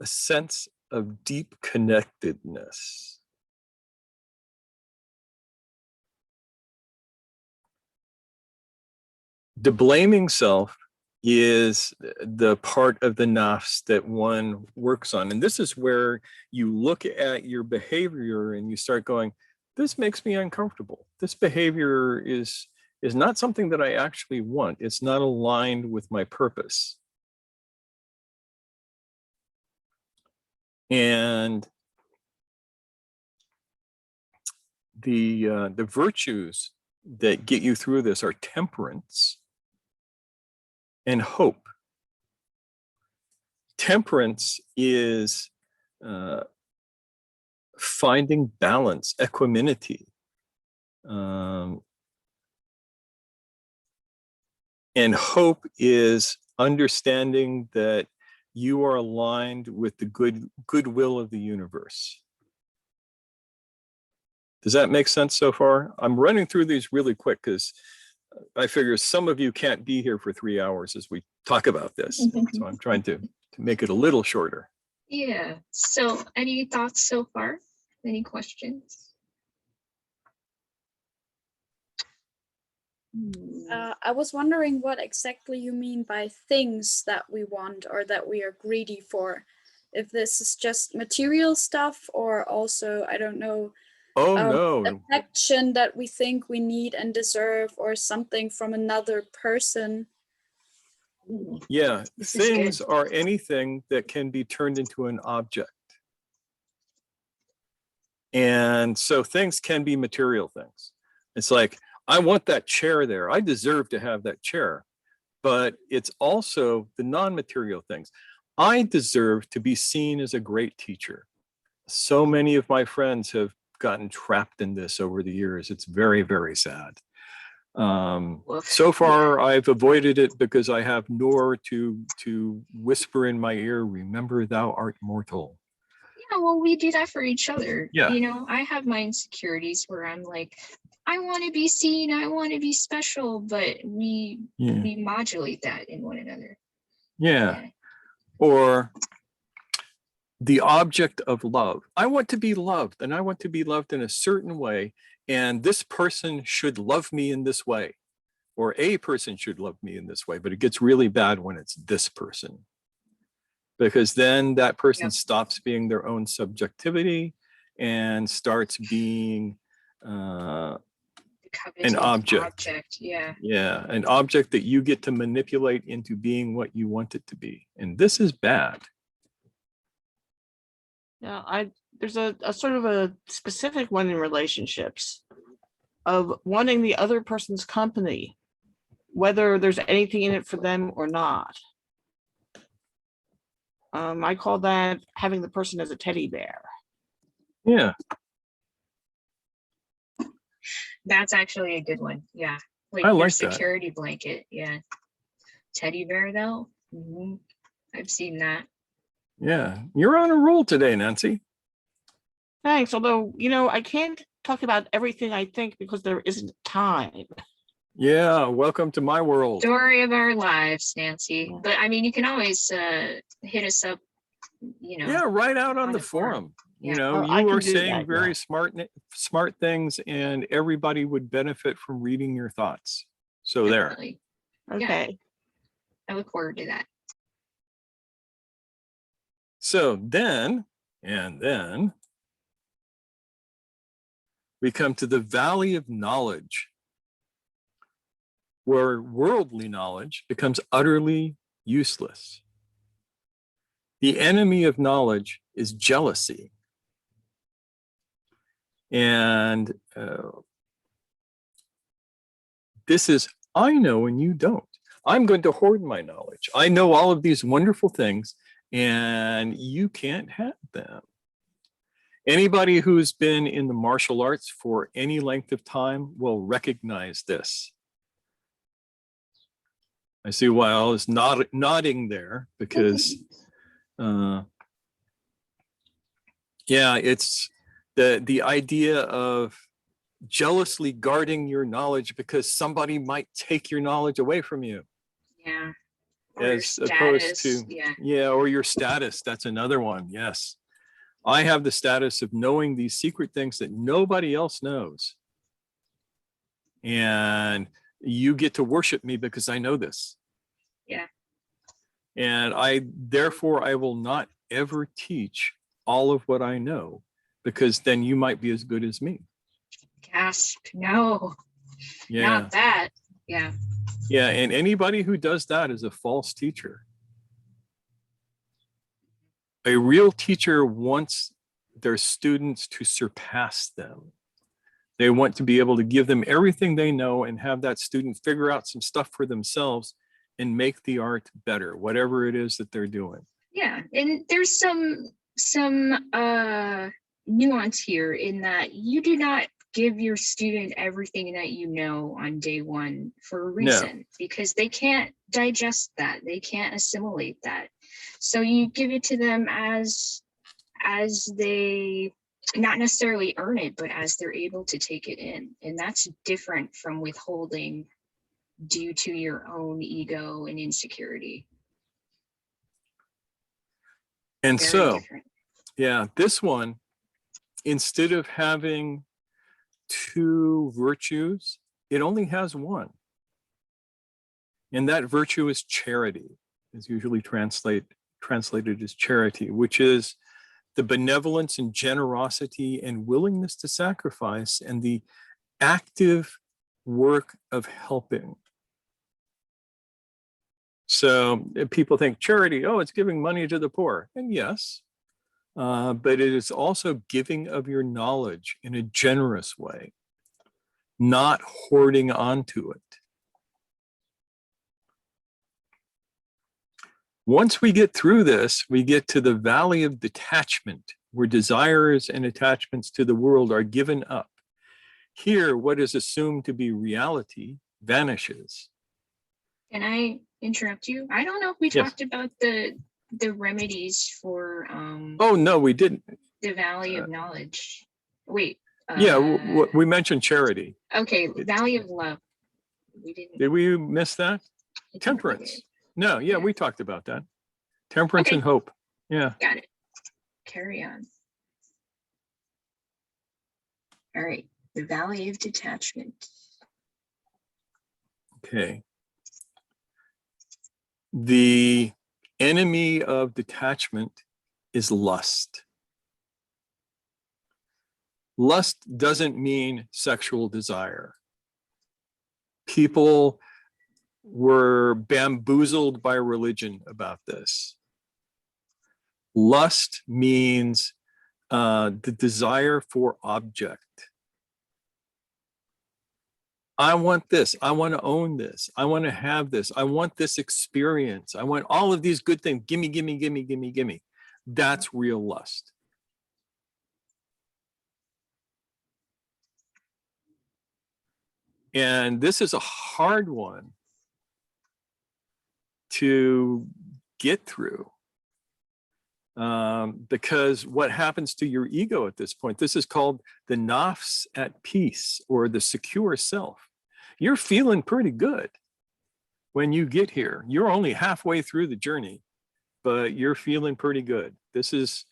a sense of deep connectedness. The blaming self is the part of the nafs that one works on. And this is where you look at your behavior and you start going, this makes me uncomfortable. This behavior is not something that I actually want. It's not aligned with my purpose. And the virtues that get you through this are temperance and hope. Temperance is finding balance, equanimity. And hope is understanding that you are aligned with the goodwill of the universe. Does that make sense so far? I'm running through these really quick because I figure some of you can't be here for 3 hours as we talk about this. So I'm trying to make it a little shorter. Yeah. So any thoughts so far? Any questions? I was wondering what exactly you mean by things that we want or that we are greedy for. If this is just material stuff or also, I don't know, no. affection that we think we need and deserve or something from another person. Yeah, things are anything that can be turned into an object. And so things can be material things. It's like, I want that chair there. I deserve to have that chair. But it's also the non-material things. I deserve to be seen as a great teacher. So many of my friends have gotten trapped in this over the years. It's very, very sad. So far, I've avoided it because I have Noor to whisper in my ear, remember thou art mortal. Yeah, well, we do that for each other. Yeah. You know, I have my insecurities where I'm like, I want to be seen, I want to be special, but we modulate that in one another. Yeah. Or the object of love. I want to be loved, and I want to be loved in a certain way, and this person should love me in this way, or a person should love me in this way. But it gets really bad when it's this person, because then that person stops being their own subjectivity and starts being an object. Yeah. Yeah, an object that you get to manipulate into being what you want it to be. And this is bad. Yeah, there's a sort of a specific one in relationships of wanting the other person's company, whether there's anything in it for them or not. I call that having the person as a teddy bear. Yeah. That's actually a good one. Yeah. Like I your like that. security blanket. Yeah. Teddy bear though. I've seen that. Yeah. You're on a roll today, Nancy. Thanks. Although, you know, I can't talk about everything I think because there isn't time. Yeah. Welcome to my world. Story of our lives, Nancy. But I mean, you can always hit us up, you know. Yeah, right out on the forum. You know, I you can were do saying that, very yeah. smart things, and everybody would benefit from reading your thoughts. So there. Definitely. Okay. I look forward to that. So then we come to the Valley of Knowledge, where worldly knowledge becomes utterly useless. The enemy of knowledge is jealousy. And this is, I know and you don't. I'm going to hoard my knowledge. I know all of these wonderful things, and you can't have them. Anybody who's been in the martial arts for any length of time will recognize this. I see Wael is nodding there because, yeah, it's the idea of jealously guarding your knowledge because somebody might take your knowledge away from you. Yeah. As opposed to, or your status. That's another one. Yes. I have the status of knowing these secret things that nobody else knows. And you get to worship me because I know this. Yeah. And therefore, I will not ever teach all of what I know, because then you might be as good as me. Gasp. No. Yeah. Not that. Yeah. Yeah. And anybody who does that is a false teacher. A real teacher wants their students to surpass them. They want to be able to give them everything they know and have that student figure out some stuff for themselves and make the art better, whatever it is that they're doing. Yeah, and there's some nuance here in that you do not give your student everything that you know on day one for a reason, because they can't digest that, they can't assimilate that. So you give it to them as they not necessarily earn it, but as they're able to take it in. And that's different from withholding due to your own ego and insecurity. And Very so, different. yeah, this one, instead of having two virtues, it only has one. And that virtue is charity. It's usually translated as charity, which is the benevolence and generosity and willingness to sacrifice and the active work of helping. So people think charity, oh, it's giving money to the poor. And yes, but it is also giving of your knowledge in a generous way, not hoarding onto it. Once we get through this, we get to the Valley of Detachment, where desires and attachments to the world are given up. Here, what is assumed to be reality vanishes. Can I interrupt you? I don't know if we talked about the remedies for oh no, we didn't. the Valley of Knowledge. Wait, Yeah, we mentioned charity. Okay, Valley of Love. We didn't. Did we miss that? I think we Temperance. did. No, yeah, Yeah. we talked about that. Temperance Okay. and hope. Yeah. Got it. Carry on. All right, the Valley of Detachment. Okay. The enemy of detachment is lust. Lust doesn't mean sexual desire. People were bamboozled by religion about this. Lust means the desire for object. I want this. I want to own this. I want to have this. I want this experience. I want all of these good things. Gimme, gimme, gimme, gimme, gimme. That's real lust. And this is a hard one to get through because what happens to your ego at this point, this is called the nafs at peace or the secure self. You're feeling pretty good when you get here. You're only halfway through the journey, but you're feeling pretty good. This is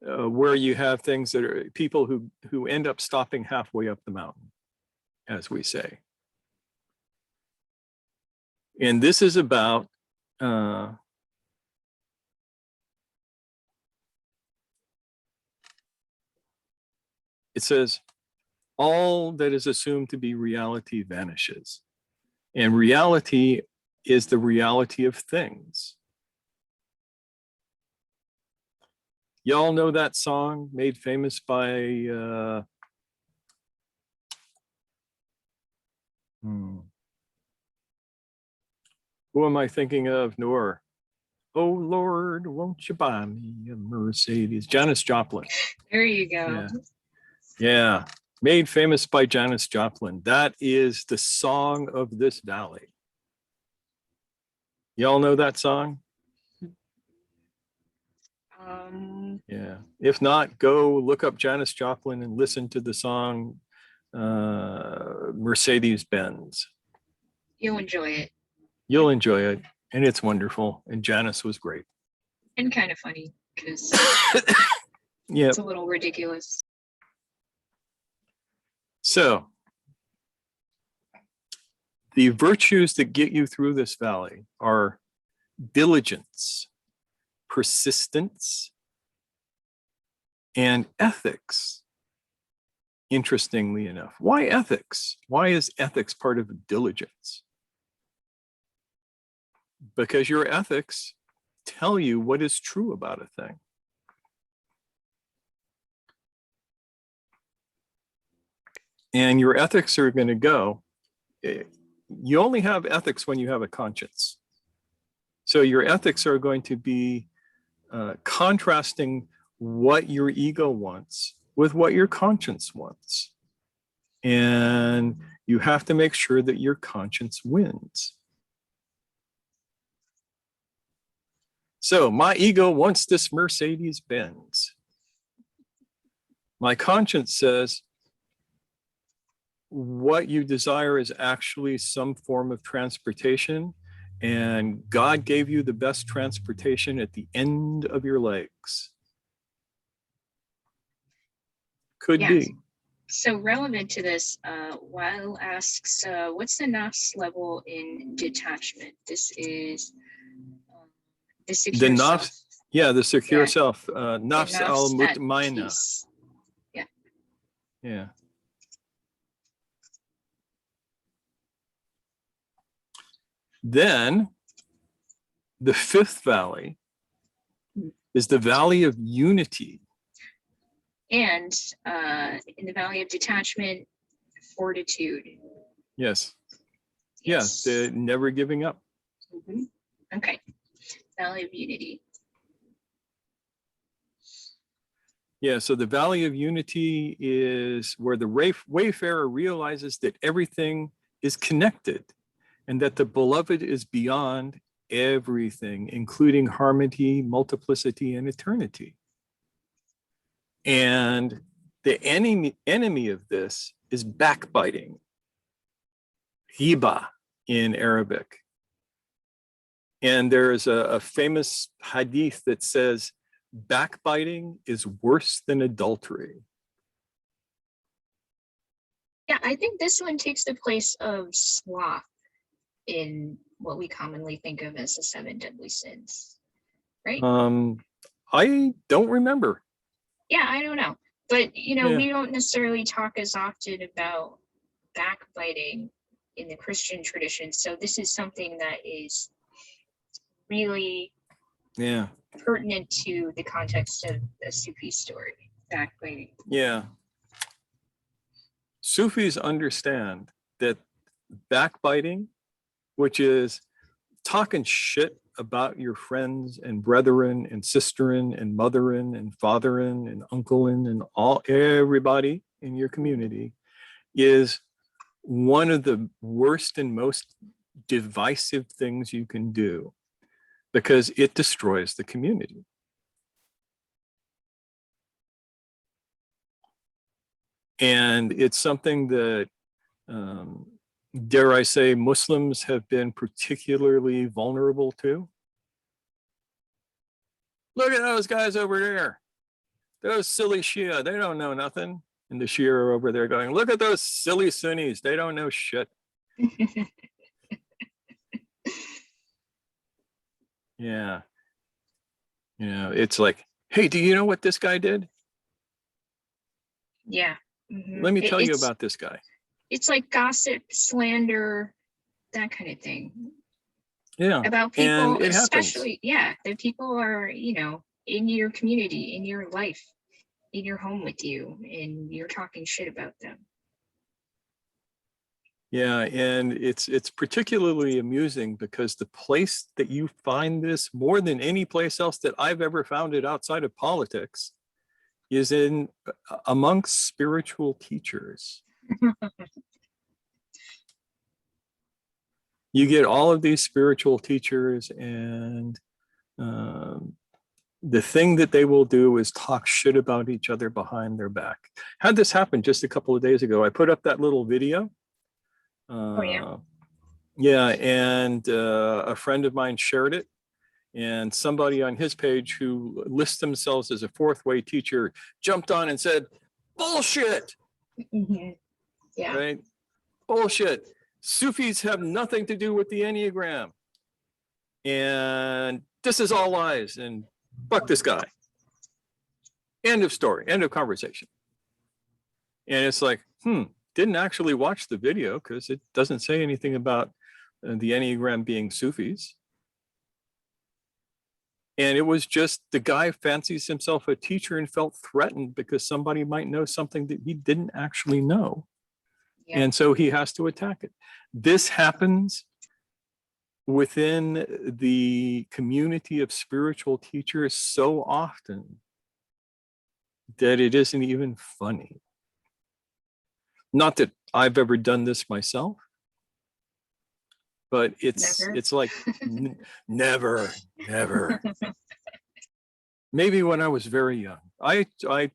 where you have things that are people who end up stopping halfway up the mountain, as we say. And this is about it says, all that is assumed to be reality vanishes. And reality is the reality of things. Y'all know that song made famous by who am I thinking of? Noor. Oh Lord, won't you buy me a Mercedes? Janis Joplin. There you go. Yeah. Yeah, made famous by Janis Joplin. That is the song of this valley. Y'all know that song? Yeah. If not, go look up Janis Joplin and listen to the song Mercedes Benz. You'll enjoy it. You'll enjoy it, and it's wonderful. And Janis was great. And kind of funny because Yeah. it's a little ridiculous. So the virtues that get you through this valley are diligence, persistence, and ethics. Interestingly enough, why ethics? Why is ethics part of diligence? Because your ethics tell you what is true about a thing. And your ethics are going to go, you only have ethics when you have a conscience. So your ethics are going to be contrasting what your ego wants with what your conscience wants. And you have to make sure that your conscience wins. So my ego wants this Mercedes Benz. My conscience says, what you desire is actually some form of transportation, and God gave you the best transportation at the end of your legs. Could Yes. be. So relevant to this, Weil asks, what's the nafs level in detachment? This is the secure self. Nafs, yeah, the secure Yeah. self, The nafs nafs al at mutmainah. peace. Yeah. Yeah. Then the fifth valley is the Valley of Unity. And in the Valley of Detachment, fortitude. Yes. Yes. Yeah, the never giving up. Mhm. Okay. Valley of Unity. Yeah, so the Valley of Unity is where the wayfarer realizes that everything is connected and that the beloved is beyond everything, including harmony, multiplicity, and eternity. And The enemy of this is backbiting, ghiba in Arabic. And there's a famous hadith that says, backbiting is worse than adultery. Yeah, I think this one takes the place of sloth in what we commonly think of as the 7 deadly sins, right? I don't remember. Yeah, I don't know. But, you know, Yeah. we don't necessarily talk as often about backbiting in the Christian tradition. So this is something that is really Yeah. pertinent to the context of the Sufi story, backbiting. Yeah. Sufis understand that backbiting, which is talking shit about your friends and brethren and sisterin and motherin and fatherin and unclein and everybody in your community, is one of the worst and most divisive things you can do, because it destroys the community. And it's something that, dare I say, Muslims have been particularly vulnerable to. Look at those guys over there. Those silly Shia, they don't know nothing. And the Shia are over there going, look at those silly Sunnis, they don't know shit. Yeah. You know, it's like, hey, do you know what this guy did? Yeah. Mhm. Let me tell you It's- about this guy. It's like gossip, slander, that kind of thing. Yeah. About And people, it happens. especially, yeah, the people are, you know, in your community, in your life, in your home with you, and you're talking shit about them. Yeah, and it's particularly amusing because the place that you find this more than any place else that I've ever found it outside of politics is in amongst spiritual teachers. You get all of these spiritual teachers, and the thing that they will do is talk shit about each other behind their back. Had this happen just a couple of days ago. I put up that little video. Yeah. Yeah, and a friend of mine shared it, and somebody on his page who lists themselves as a fourth way teacher jumped on and said, bullshit, Mhm. Yeah. right? Bullshit. Sufis have nothing to do with the Enneagram. And this is all lies, and fuck this guy. End of story, end of conversation. And it's like, didn't actually watch the video because it doesn't say anything about the Enneagram being Sufis. And it was just the guy fancies himself a teacher and felt threatened because somebody might know something that he didn't actually know. Yeah. And so he has to attack it. This happens within the community of spiritual teachers so often that it isn't even funny. Not that I've ever done this myself, but it's Never. it's like never. Maybe when I was very young. I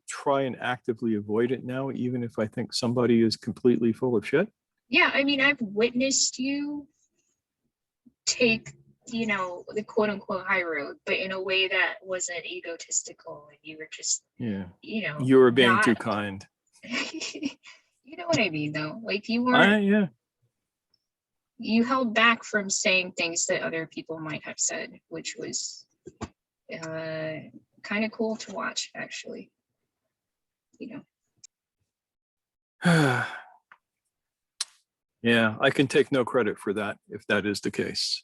try and actively avoid it now, even if I think somebody is completely full of shit. Yeah, I mean, I've witnessed you take, you know, the quote unquote high road, but in a way that wasn't egotistical, and you were just, Yeah, you know, you were being not- too kind. You know what I mean, though? Like you weren't, Yeah. you held back from saying things that other people might have said, which was kind of cool to watch, actually. You know. Yeah, I can take no credit for that if that is the case.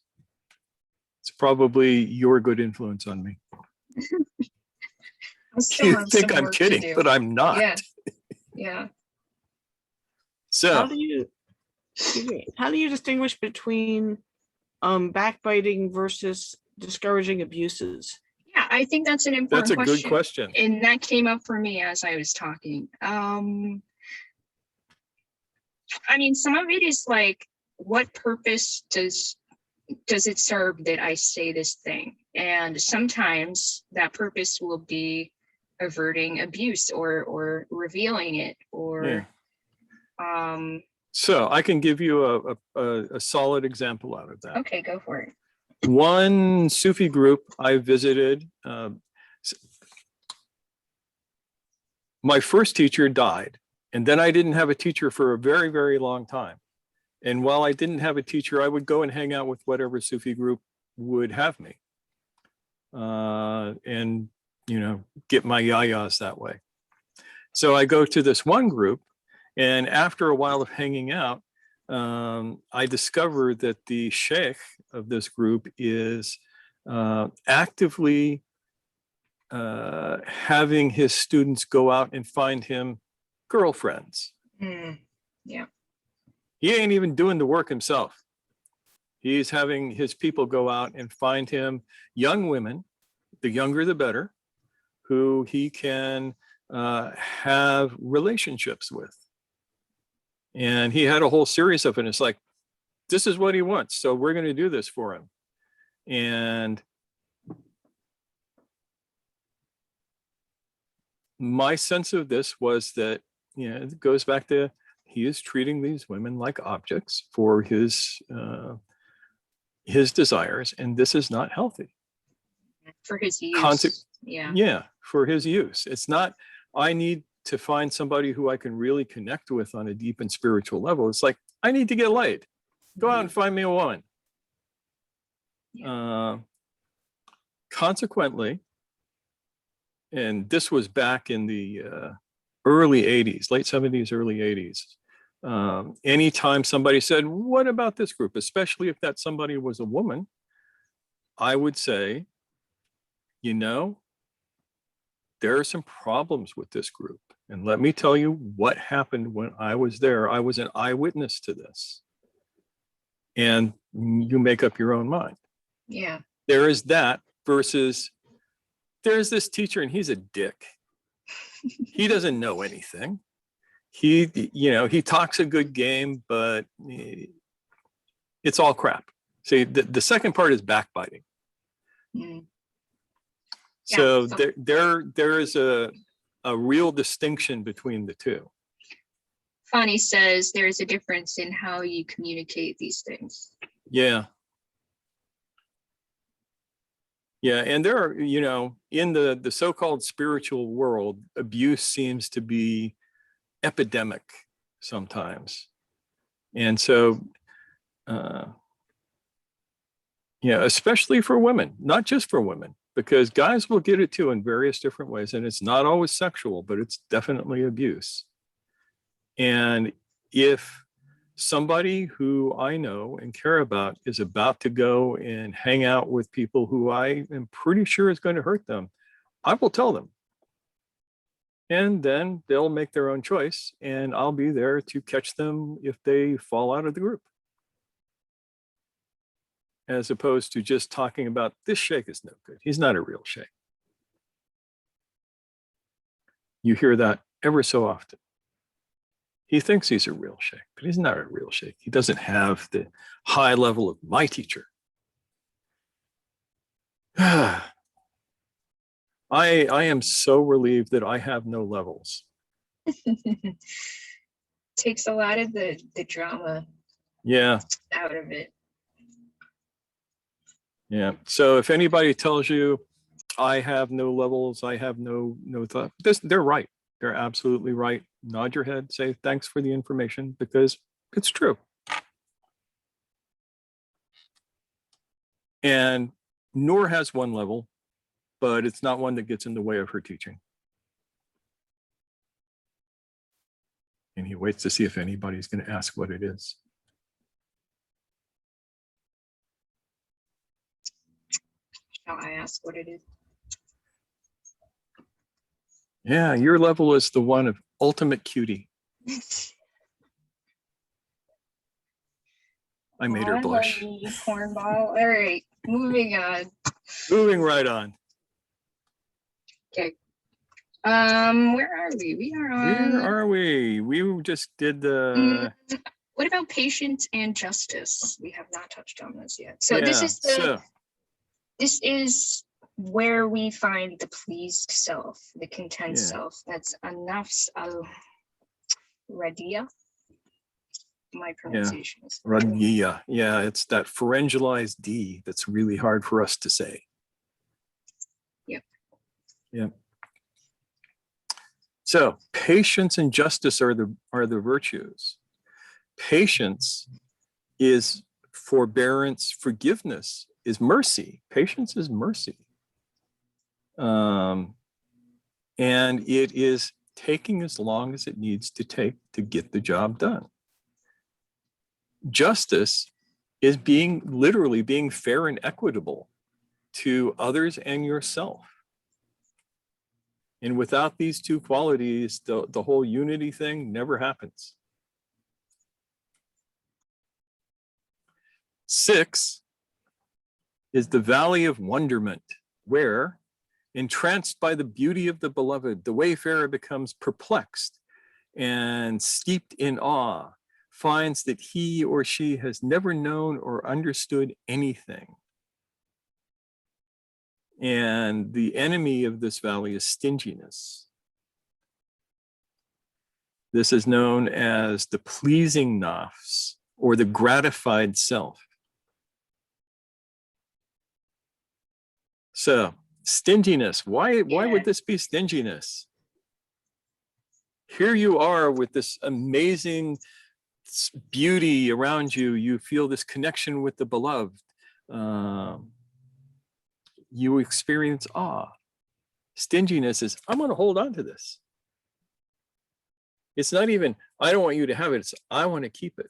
It's probably your good influence on me. I still You have think some I'm work to kidding, do. but I'm not. Yeah. Yeah. So How do you, excuse me, how do you distinguish between backbiting versus discouraging abuses? Yeah, I think that's an important that's a question. good question. And that came up for me as I was talking. I mean, some of it is like, what purpose does it serve that I say this thing? And sometimes that purpose will be averting abuse or revealing it or So I can give you a solid example out of that. Okay, go for it. One Sufi group I visited, my first teacher died, and then I didn't have a teacher for a very, very long time. And while I didn't have a teacher, I would go and hang out with whatever Sufi group would have me. And, you know, get my yayas that way. So I go to this one group, and after a while of hanging out, I discovered that the sheikh of this group is actively having his students go out and find him girlfriends. Yeah. He ain't even doing the work himself. He's having his people go out and find him young women, the younger the better, who he can have relationships with. And he had a whole series of it. It's like, this is what he wants, so we're going to do this for him. And my sense of this was that, you know, it goes back to, he is treating these women like objects for his desires, and this is not healthy. For his use. Yeah, for his use. It's not, I need to find somebody who I can really connect with on a deep and spiritual level. It's like, I need to get laid. Go out and find me a woman. Consequently, and this was back in the early 80s, late 70s, early 80s. Anytime somebody said, what about this group? Especially if that somebody was a woman, I would say, you know, there are some problems with this group. And let me tell you what happened when I was there. I was an eyewitness to this. And you make up your own mind. Yeah. There is that versus there's this teacher and he's a dick. He doesn't know anything. He, you know, he talks a good game, but it's all crap. See, the second part is backbiting. So there is a real distinction between the two. Fani says there's a difference in how you communicate these things. Yeah. Yeah, and there are, you know, in the so-called spiritual world, abuse seems to be epidemic sometimes. And so, yeah, especially for women, not just for women, because guys will get it too in various different ways. And it's not always sexual, but it's definitely abuse. And if somebody who I know and care about is about to go and hang out with people who I am pretty sure is going to hurt them, I will tell them. And then they'll make their own choice, and I'll be there to catch them if they fall out of the group. As opposed to just talking about, this sheikh is no good. He's not a real sheikh. You hear that ever so often. He thinks he's a real sheikh, but he's not a real sheikh. He doesn't have the high level of my teacher. I am so relieved that I have no levels. Takes a lot of the drama out of it. Yeah. So if anybody tells you I have no levels, I have no thought, they're right. They're absolutely right. Nod your head, say thanks for the information, because it's true. And Noor has one level, but it's not one that gets in the way of her teaching. And he waits to see if anybody's going to ask what it is. Shall I ask what it is? Yeah, your level is the one of ultimate cutie. I made her blush. Cornball. All right, moving on. Moving right on. Okay. Where are we? We are on. Where are we? We just did the. What about patience and justice? We have not touched on this yet. So yeah, this is where we find the pleased self, the content Yeah. self. That's nafs al-radiya. My pronunciation is Radiya. Yeah, it's that pharyngalized D that's really hard for us to say. Yep. Yep. So patience and justice are the virtues. Patience is forbearance. Forgiveness is mercy. Patience is mercy. And it is taking as long as it needs to take to get the job done. Justice is literally being fair and equitable to others and yourself. And without these two qualities, the whole unity thing never happens. 6 is the Valley of Wonderment, where, entranced by the beauty of the beloved, the wayfarer becomes perplexed and steeped in awe, finds that he or she has never known or understood anything. And the enemy of this valley is stinginess. This is known as the pleasing nafs, or the gratified self. So, stinginess. Why would this be stinginess? Here you are with this amazing beauty around you. You feel this connection with the beloved. You experience awe. Stinginess is, I'm going to hold on to this. It's not even, I don't want you to have it. It's, I want to keep it.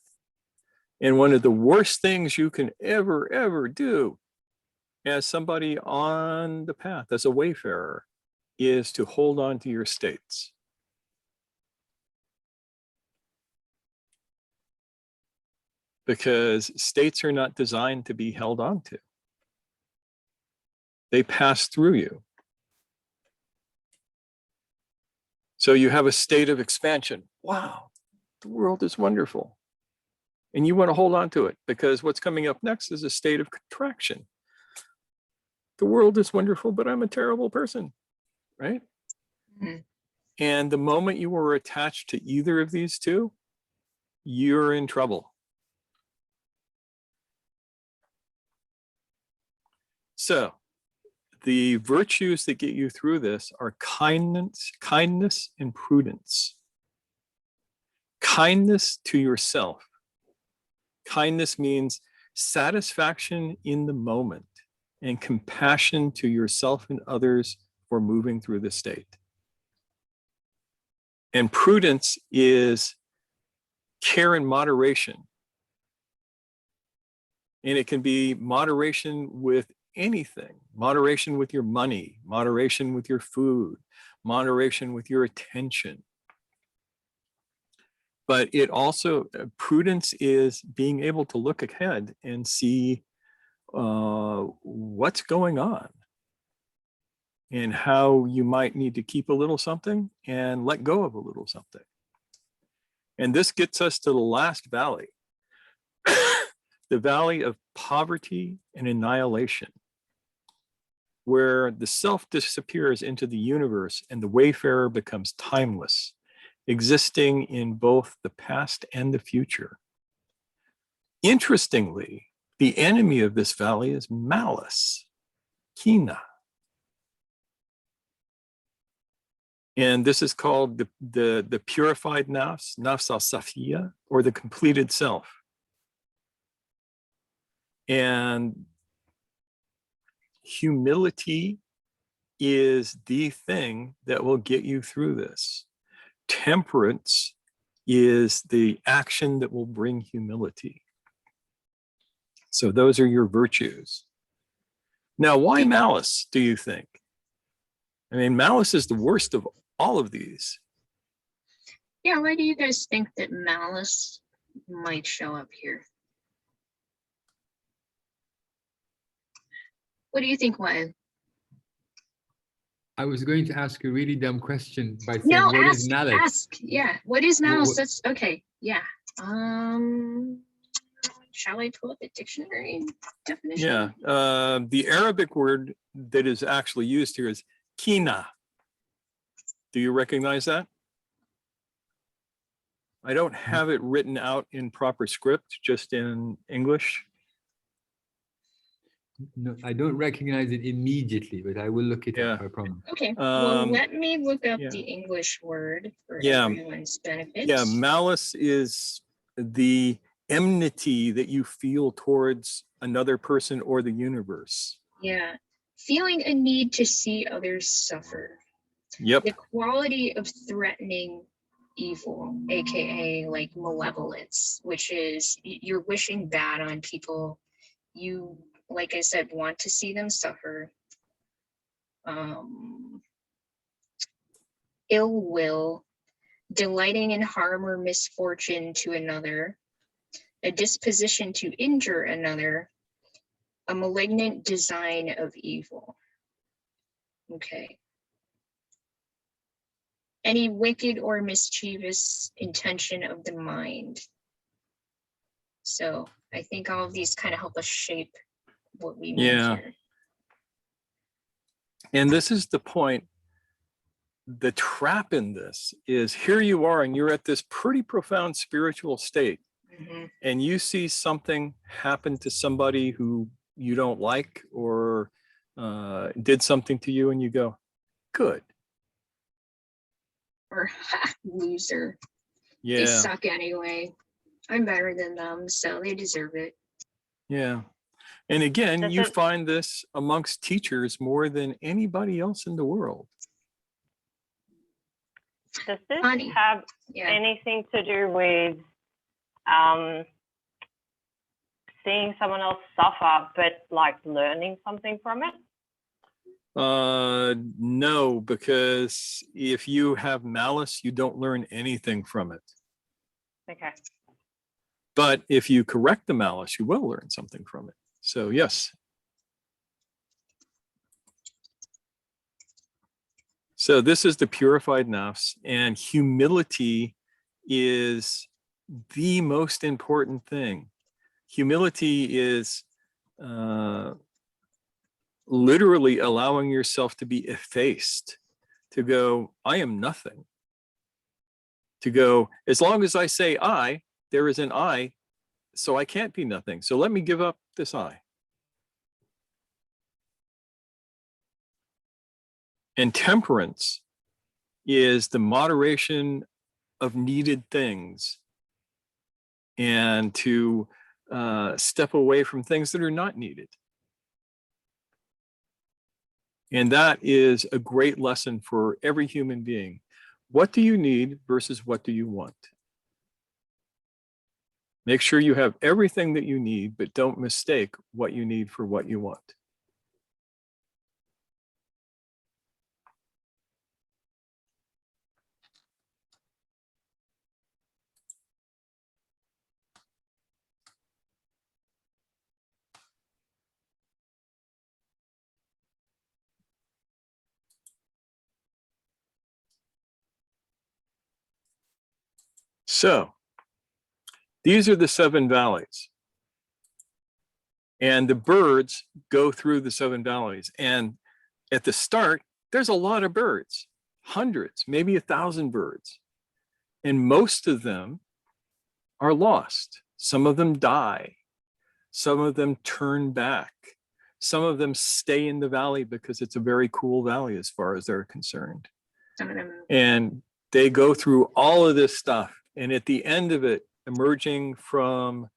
And one of the worst things you can ever do as somebody on the path, as a wayfarer, is to hold on to your states. Because states are not designed to be held on to. They pass through you. So you have a state of expansion. Wow, the world is wonderful. And you want to hold on to it, because what's coming up next is a state of contraction. The world is wonderful, but I'm a terrible person, right? Mm-hmm. And the moment you are attached to either of these two, you're in trouble. So the virtues that get you through this are kindness and prudence. Kindness to yourself. Kindness means satisfaction in the moment and compassion to yourself and others for moving through the state. And prudence is care and moderation. And it can be moderation with anything, moderation with your money, moderation with your food, moderation with your attention. But it also, prudence is being able to look ahead and see what's going on and how you might need to keep a little something and let go of a little something. And this gets us to the last valley, the valley of poverty and annihilation, where the self disappears into the universe and the wayfarer becomes timeless, existing in both the past and the future. Interestingly, the enemy of this valley is malice, kina. And this is called the purified nafs, nafs al-safiya, or the completed self. And humility is the thing that will get you through this. Temperance is the action that will bring humility. So those are your virtues. Now, why malice, do you think? I mean, malice is the worst of all of these. Yeah, why do you guys think that malice might show up here? What do you think, Wyatt? I was going to ask a really dumb question by saying, No, what is malice? ask. Yeah, what is malice? What- That's okay. Yeah. Shall I pull up a dictionary definition? Yeah, the Arabic word that is actually used here is kina. Do you recognize that? I don't have it written out in proper script, just in English. No, I don't recognize it immediately, but I will look it Yeah. up, I promise. Okay, well, Um, let me look up yeah. the English word for Yeah. everyone's benefit. Yeah, malice is the enmity that you feel towards another person or the universe. Yeah, feeling a need to see others suffer. Yep. The quality of threatening evil, aka like malevolence, which is you're wishing bad on people. You, like I said, want to see them suffer. Ill will, delighting in harm or misfortune to another, a disposition to injure another, a malignant design of evil. Okay. Any wicked or mischievous intention of the mind. So I think all of these kind of help us shape what we mean Yeah. here. And this is the point. The trap in this is here you are and you're at this pretty profound spiritual state, and you see something happen to somebody who you don't like or did something to you, and you go, good. Or ha, loser. Yeah. They suck anyway. I'm better than them, so they deserve it. Yeah. And again, Does you it- find this amongst teachers more than anybody else in the world. Does this Funny. have Yeah. anything to do with seeing someone else suffer, but like learning something from it? No, because if you have malice, you don't learn anything from it. Okay. But if you correct the malice, you will learn something from it. So yes. So this is the purified nafs, and humility is the most important thing. Humility is literally allowing yourself to be effaced, to go, I am nothing. To go, as long as I say I, there is an I, so I can't be nothing. So let me give up this I. And temperance is the moderation of needed things, and to step away from things that are not needed. And that is a great lesson for every human being. What do you need versus what do you want? Make sure you have everything that you need, but don't mistake what you need for what you want. So these are the 7 valleys. And the birds go through the 7 valleys. And at the start, there's a lot of birds, hundreds, maybe 1,000 birds. And most of them are lost. Some of them die. Some of them turn back. Some of them stay in the valley because it's a very cool valley as far as they're concerned. And they go through all of this stuff. And at the end of it, emerging from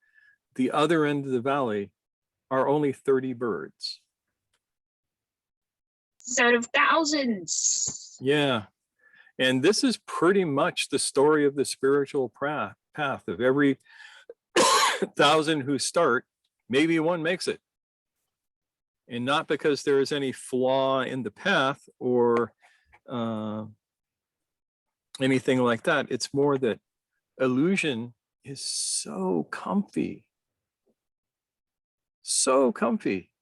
the other end of the valley are only 30 birds. Out of thousands. Yeah. And this is pretty much the story of the spiritual path of every 1,000 who start, maybe one makes it. And not because there is any flaw in the path or anything like that. It's more that illusion is so comfy. So comfy.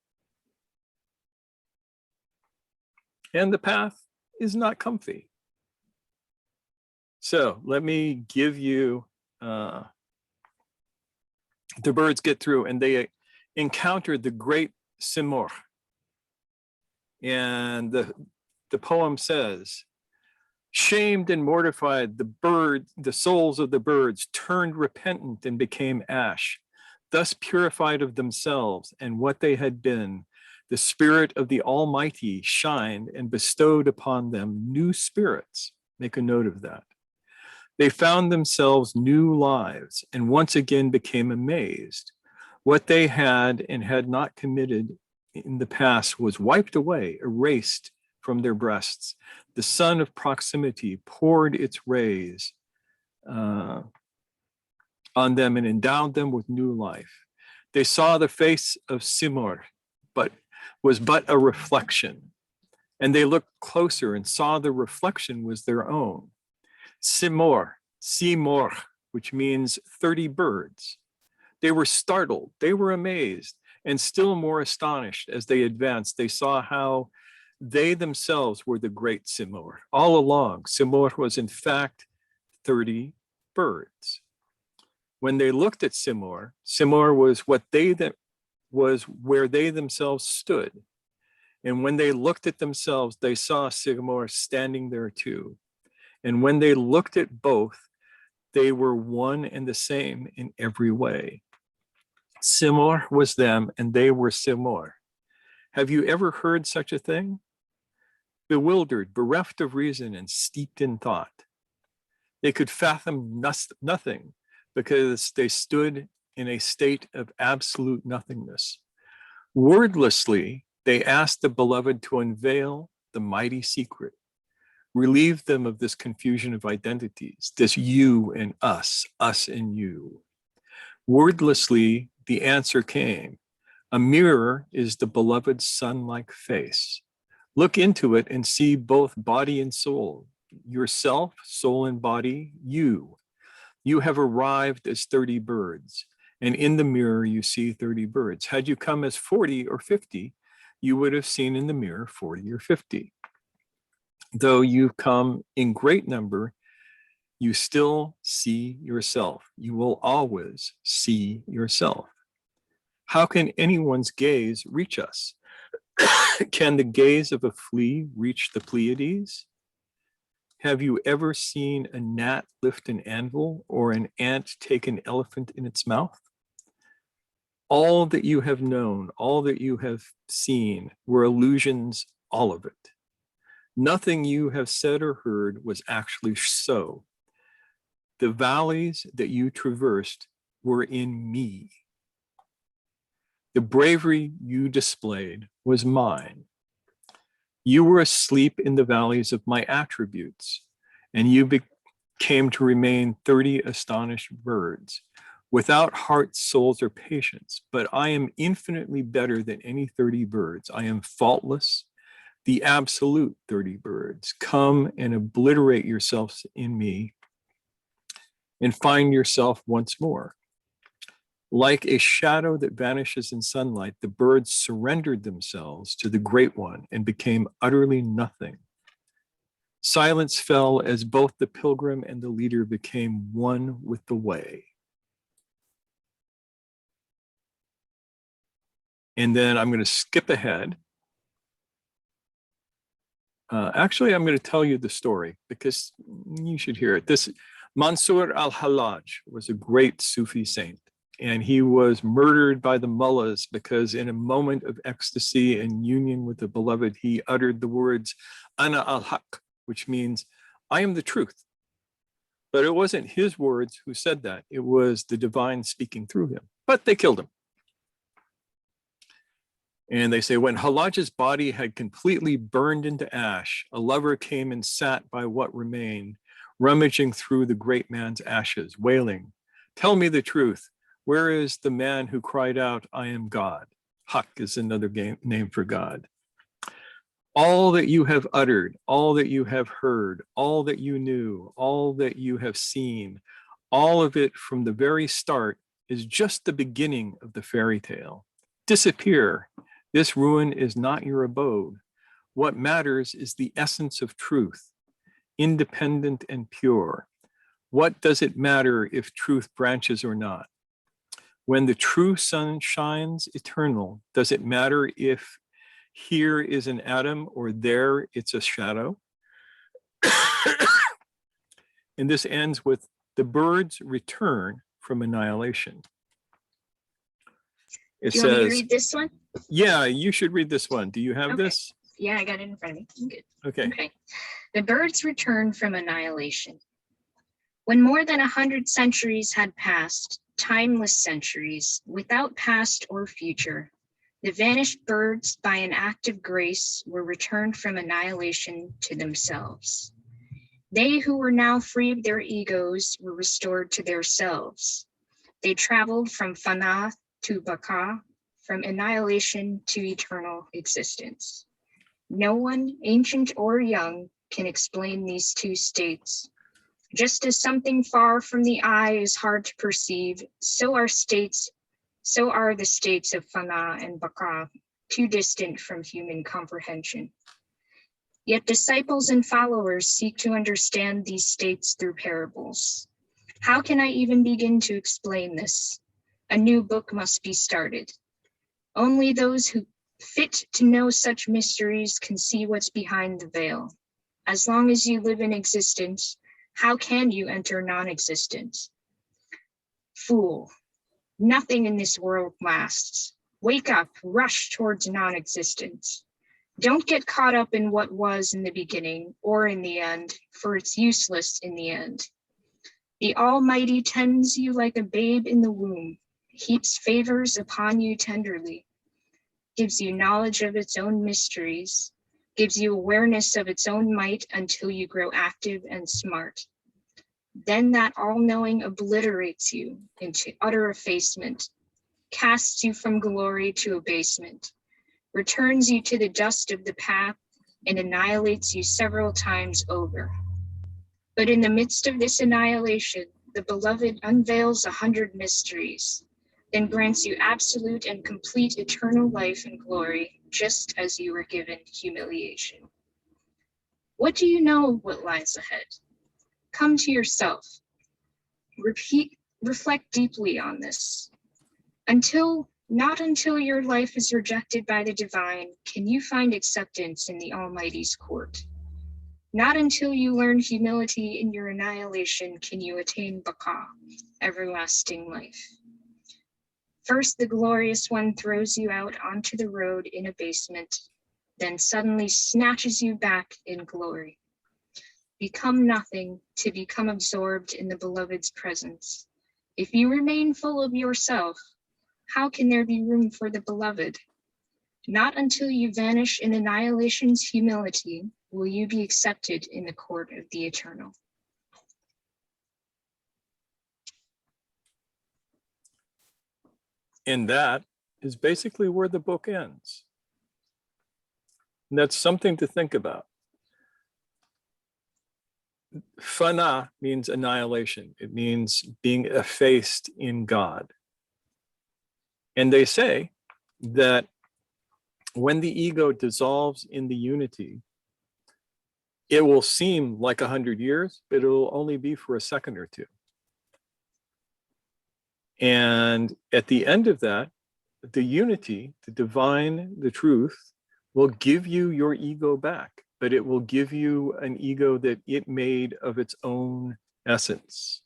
And the path is not comfy. So let me give you the birds get through and they encounter the great Simorgh. And the poem says, shamed and mortified, the souls of the birds turned repentant and became ash. Thus purified of themselves and what they had been, the spirit of the Almighty shined and bestowed upon them new spirits. Make a note of that. They found themselves new lives and once again became amazed. What they had and had not committed in the past was wiped away, erased from their breasts. The sun of proximity poured its rays on them and endowed them with new life. They saw the face of Simorgh, but was but a reflection. And they looked closer and saw the reflection was their own. Simorgh, which means 30 birds. They were startled, they were amazed, and still more astonished as they advanced. They saw how they themselves were the great Simorgh. All along, Simorgh was in fact 30 birds. When they looked at Simorgh, Simorgh was where they themselves stood. And when they looked at themselves, they saw Simorgh standing there too. And when they looked at both, they were one and the same in every way. Simorgh was them and they were Simorgh. Have you ever heard such a thing? Bewildered, bereft of reason and steeped in thought. They could fathom nothing because they stood in a state of absolute nothingness. Wordlessly, they asked the beloved to unveil the mighty secret, relieve them of this confusion of identities, this you and us and you. Wordlessly, the answer came. A mirror is the beloved's sun-like face. Look into it and see both body and soul. Yourself, soul and body, you. You have arrived as 30 birds, and in the mirror you see 30 birds. Had you come as 40 or 50, you would have seen in the mirror 40 or 50. Though you've come in great number, you still see yourself. You will always see yourself. How can anyone's gaze reach us? Can the gaze of a flea reach the Pleiades? Have you ever seen a gnat lift an anvil or an ant take an elephant in its mouth? All that you have known, all that you have seen were illusions, all of it. Nothing you have said or heard was actually so. The valleys that you traversed were in me. The bravery you displayed was mine. You were asleep in the valleys of my attributes, and you came to remain 30 astonished birds, without hearts, souls, or patience. But I am infinitely better than any 30 birds. I am faultless, the absolute 30 birds. Come and obliterate yourselves in me and find yourself once more. Like a shadow that vanishes in sunlight, the birds surrendered themselves to the Great One and became utterly nothing. Silence fell as both the pilgrim and the leader became one with the way. And then I'm going to skip ahead. Actually, I'm going to tell you the story because you should hear it. This Mansur al-Hallaj was a great Sufi saint. And he was murdered by the mullahs because in a moment of ecstasy and union with the beloved, he uttered the words, Ana al-Haq, which means, I am the truth. But it wasn't his words who said that. It was the divine speaking through him. But they killed him. And they say, when Hallaj's body had completely burned into ash, a lover came and sat by what remained, rummaging through the great man's ashes, wailing, tell me the truth. Where is the man who cried out, I am God? Haq is another name for God. All that you have uttered, all that you have heard, all that you knew, all that you have seen, all of it from the very start is just the beginning of the fairy tale. Disappear. This ruin is not your abode. What matters is the essence of truth, independent and pure. What does it matter if truth branches or not? When the true sun shines eternal, does it matter if here is an atom or there it's a shadow? And this ends with the birds return from annihilation. It Do you want me to says, read this one? yeah, you should read this one. Do you have Okay. this? Yeah, I got it in front of me. I'm good. Okay. Okay. The birds return from annihilation. When more than 100 centuries had passed, timeless centuries, without past or future, the vanished birds, by an act of grace, were returned from annihilation to themselves. They who were now free of their egos were restored to their selves. They traveled from fana to baka, from annihilation to eternal existence. No one, ancient or young, can explain these two states. Just as something far from the eye is hard to perceive, so are the states of fana and baka, too distant from human comprehension. Yet disciples and followers seek to understand these states through parables. How can I even begin to explain this? A new book must be started. Only those who fit to know such mysteries can see what's behind the veil. As long as you live in existence, how can you enter non-existence? Fool, nothing in this world lasts. Wake up, rush towards non-existence. Don't get caught up in what was in the beginning or in the end, for it's useless in the end. The Almighty tends you like a babe in the womb, heaps favors upon you tenderly, gives you knowledge of its own mysteries, gives you awareness of its own might until you grow active and smart. Then that all-knowing obliterates you into utter effacement, casts you from glory to abasement, returns you to the dust of the path, and annihilates you several times over. But in the midst of this annihilation, the beloved unveils 100 mysteries, then grants you absolute and complete eternal life and glory, just as you were given humiliation. What do you know of what lies ahead? Come to yourself. Reflect deeply on this. Not until your life is rejected by the divine can you find acceptance in the Almighty's court. Not until you learn humility in your annihilation can you attain baka, everlasting life. First, the glorious one throws you out onto the road in abasement, then suddenly snatches you back in glory. Become nothing to become absorbed in the beloved's presence. If you remain full of yourself, how can there be room for the beloved? Not until you vanish in annihilation's humility will you be accepted in the court of the eternal. And that is basically where the book ends. And that's something to think about. Fana means annihilation. It means being effaced in God. And they say that when the ego dissolves in the unity, it will seem like 100 years, but it will only be for a second or two. And at the end of that, the unity, the divine, the truth, will give you your ego back, but it will give you an ego that it made of its own essence.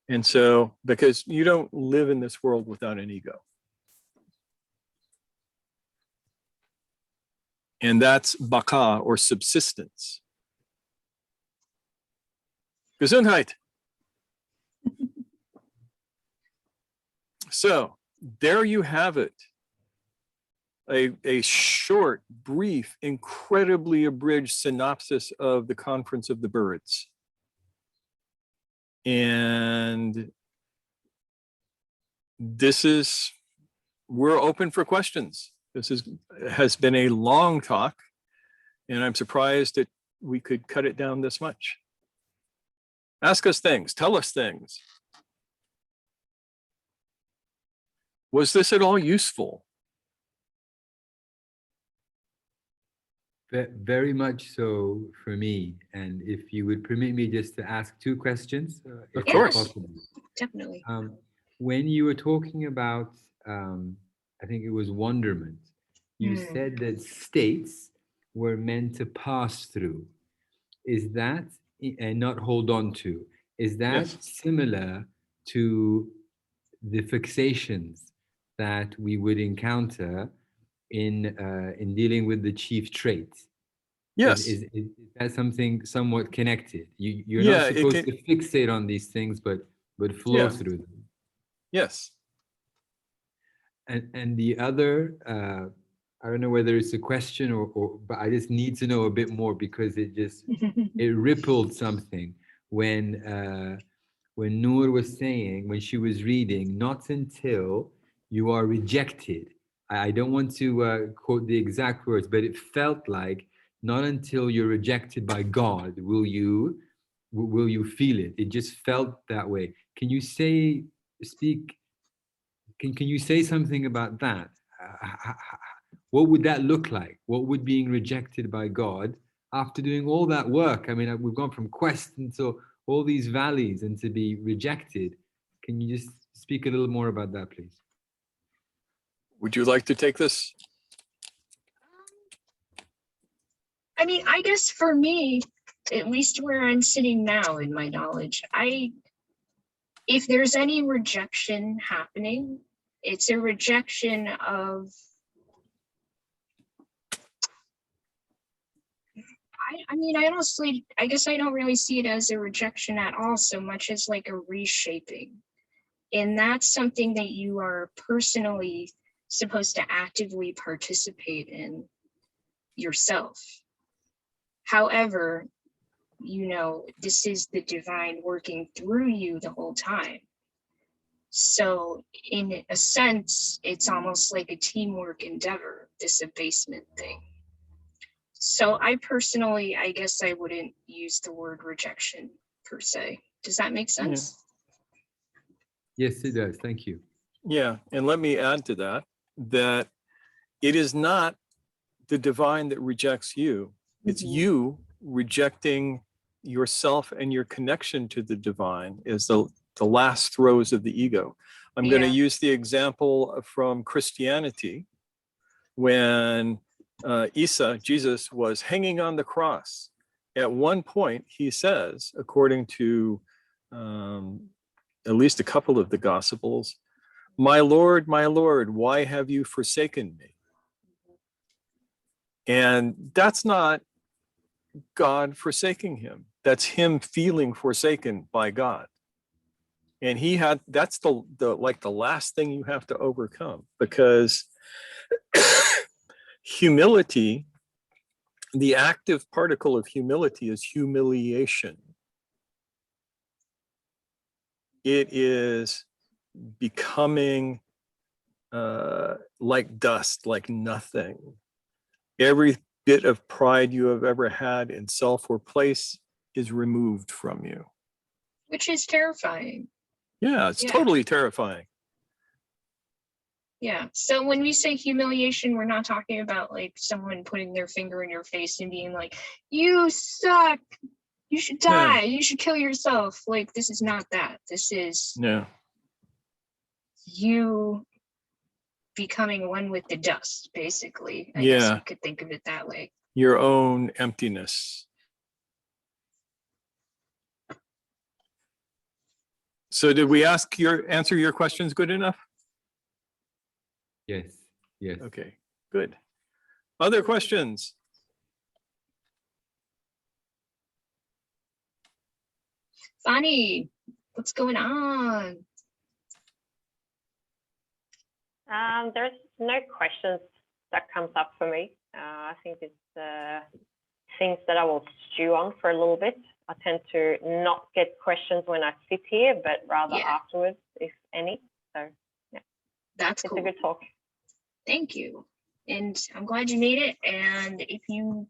And so, because you don't live in this world without an ego. And that's baka, or subsistence. Gesundheit. So there you have it. A short, brief, incredibly abridged synopsis of the Conference of the Birds. And we're open for questions. This has been a long talk, and I'm surprised that we could cut it down this much. Ask us things, tell us things. Was this at all useful? Very much so for me. And if you would permit me just to ask two questions, if course. possible. Definitely. when you were talking about, I think it was wonderment, you said that states were meant to pass through. Is that, and not hold on to, is that Yes. similar to the fixations that we would encounter in dealing with the chief trait? Yes. Is that something somewhat connected? You're Yeah, not it supposed can- to fixate on these things, but flow Yeah. through them. Yes. And the other, I don't know whether it's a question or but I just need to know a bit more, because it rippled something when Noor was saying, when she was reading, not until you are rejected. I don't want to quote the exact words, but it felt like not until you're rejected by God will you feel it. It just felt that way. Can you speak? Can you say something about that? What would that look like? What would being rejected by God after doing all that work? I mean, we've gone from quest into all these valleys and to be rejected. Can you just speak a little more about that, please? Would you like to take this? I mean, I guess for me, at least where I'm sitting now in my knowledge, if there's any rejection happening, it's a rejection of, I mean, I guess I don't really see it as a rejection at all, so much as like a reshaping. And that's something that you are personally supposed to actively participate in yourself. However, you know, this is the divine working through you the whole time. So in a sense, it's almost like a teamwork endeavor, this abasement thing. So I personally, I guess I wouldn't use the word rejection per se. Does that make sense? Yes, it does. Thank you. Yeah, and let me add to that, that it is not the divine that rejects you. It's you rejecting yourself, and your connection to the divine is the last throes of the ego. I'm going to use the example from Christianity when Jesus was hanging on the cross. At one point, he says, according to at least a couple of the Gospels, my Lord, why have you forsaken me? And that's not God forsaking him. That's him feeling forsaken by God. And that's the last thing you have to overcome, because humility, the active particle of humility is humiliation. It is becoming like dust, like nothing. Every bit of pride you have ever had in self or place is removed from you. Which is terrifying. Yeah, it's totally terrifying. Yeah. So when we say humiliation, we're not talking about like someone putting their finger in your face and being like, you suck. You should die. You should kill yourself. Like, this is not that. This is you becoming one with the dust, basically. I guess you could think of it that way. Your own emptiness. So did we answer your questions good enough? Yes. Yes. Okay, good. Other questions? Funny. What's going on? There's no questions that comes up for me. I think it's things that I will stew on for a little bit. I tend to not get questions when I sit here, but rather afterwards, if any. So yeah, that's cool. It's a good talk. Thank you. And I'm glad you made it. And if you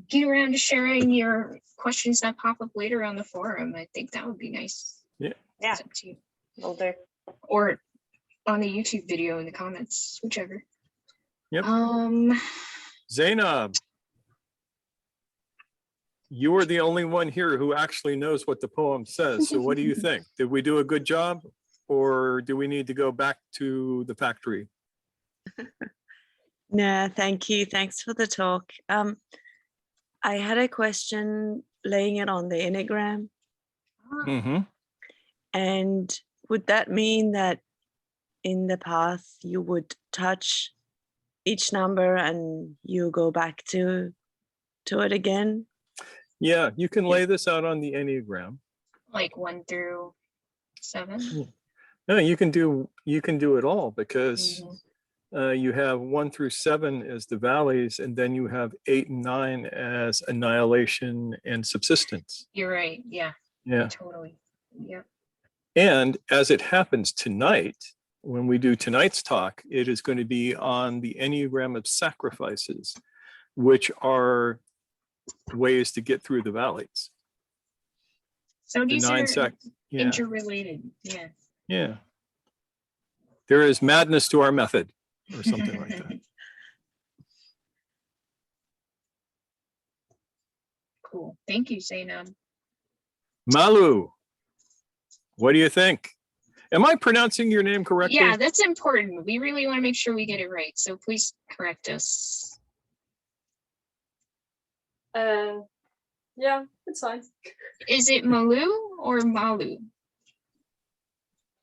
get around to sharing your questions that pop up later on the forum, I think that would be nice. Yeah. It's up to you. Will do. Or on the YouTube video in the comments, whichever. Yep. Zainab, you are the only one here who actually knows what the poem says. So what do you think? Did we do a good job? or do we need to go back to the factory? No, thank you. Thanks for the talk. I had a question laying it on the Enneagram. Mm-hmm. And would that mean that in the path you would touch each number and you go back to it again? Yeah, you can lay this out on the Enneagram. Like 1 through 7? No, you can do it all, because Mhm. you have 1 through 7 as the valleys, and then you have 8 and 9 as annihilation and subsistence. You're right. Yeah, Yeah. totally. Yep. And as it happens tonight, when we do tonight's talk, it is going to be on the Enneagram of sacrifices, which are ways to get through the valleys. So The these 9 are yeah, interrelated. Yeah. yeah. There is madness to our method, or something like that. Cool. Thank you, Zainab. Malu, what do you think? Am I pronouncing your name correctly? Yeah, that's important. We really want to make sure we get it right. So please correct us. Yeah, it's fine. Is it Malu or Malu?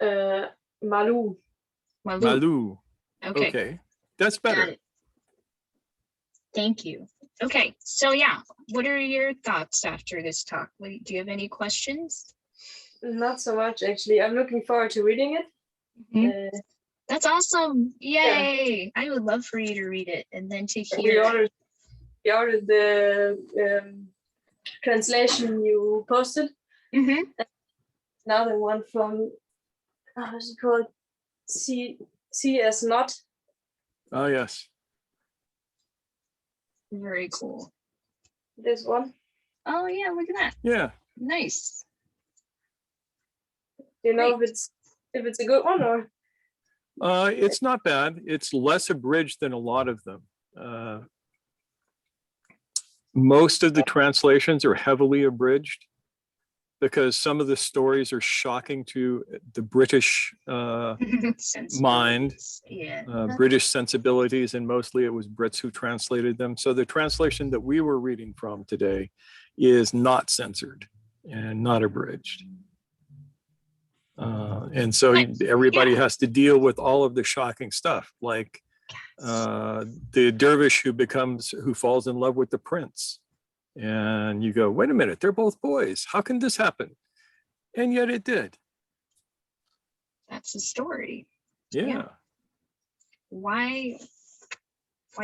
Malu. Malu. Malu. Okay. Okay, that's Got better. it. Thank you. Okay, so yeah, what are your thoughts after this talk? Do you have any questions? Not so much, actually. I'm looking forward to reading it. Mhm. That's awesome. Yay. I would love for you to read it and then to We hear. ordered the translation you posted. Mhm. Another one from, how's it called? CS Not. Oh, yes. Very cool. This one. Oh yeah, look at that. Yeah. Nice. Do you know Great. if it's a good one or? It's not bad. It's less abridged than a lot of them. Most of the translations are heavily abridged because some of the stories are shocking to the British mind, Yeah. British sensibilities, and mostly it was Brits who translated them. So the translation that we were reading from today is not censored and not abridged. And so everybody has to deal with all of the shocking stuff, like the dervish who falls in love with the prince. And you go, wait a minute, they're both boys. How can this happen? And yet it did. That's the story. Yeah. Why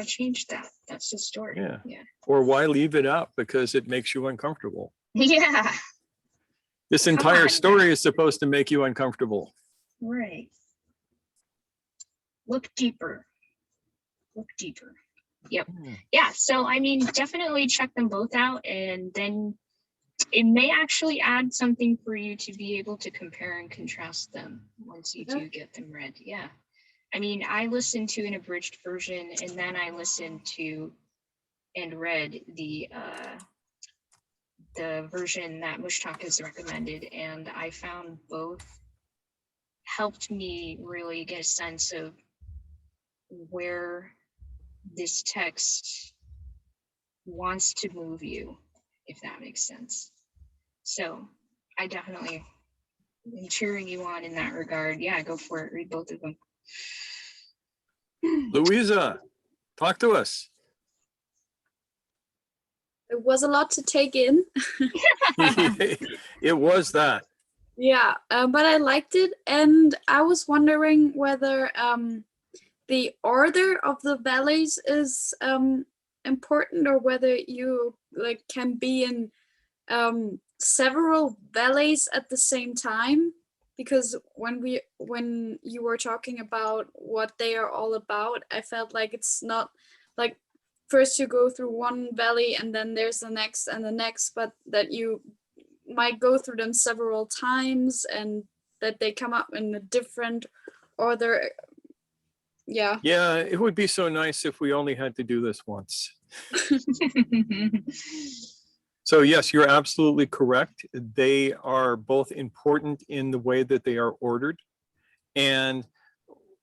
change that? That's the story. Yeah. Yeah. Or why leave it out? Because it makes you uncomfortable. Yeah. This Come entire on, story is supposed to make you uncomfortable. Right. Look deeper. Look deeper. Yep. Yeah. So, I mean, definitely check them both out, and then it may actually add something for you to be able to compare and contrast them once you do get them read. Yeah. I mean, I listened to an abridged version, and then I listened to and read the version that Mushtaq has recommended, and I found both helped me really get a sense of where this text wants to move you, if that makes sense. So I definitely am cheering you on in that regard. Yeah, go for it. Read both of them. Louisa, talk to us. It was a lot to take in. It was that. Yeah, but I liked it, and I was wondering whether the order of the valleys is important, or whether you can be in several valleys at the same time. Because when you were talking about what they are all about, I felt like it's not like first you go through one valley and then there's the next and the next, but that you might go through them several times and that they come up in a different order. Yeah. Yeah, it would be so nice if we only had to do this once. So yes, you're absolutely correct. They are both important in the way that they are ordered. And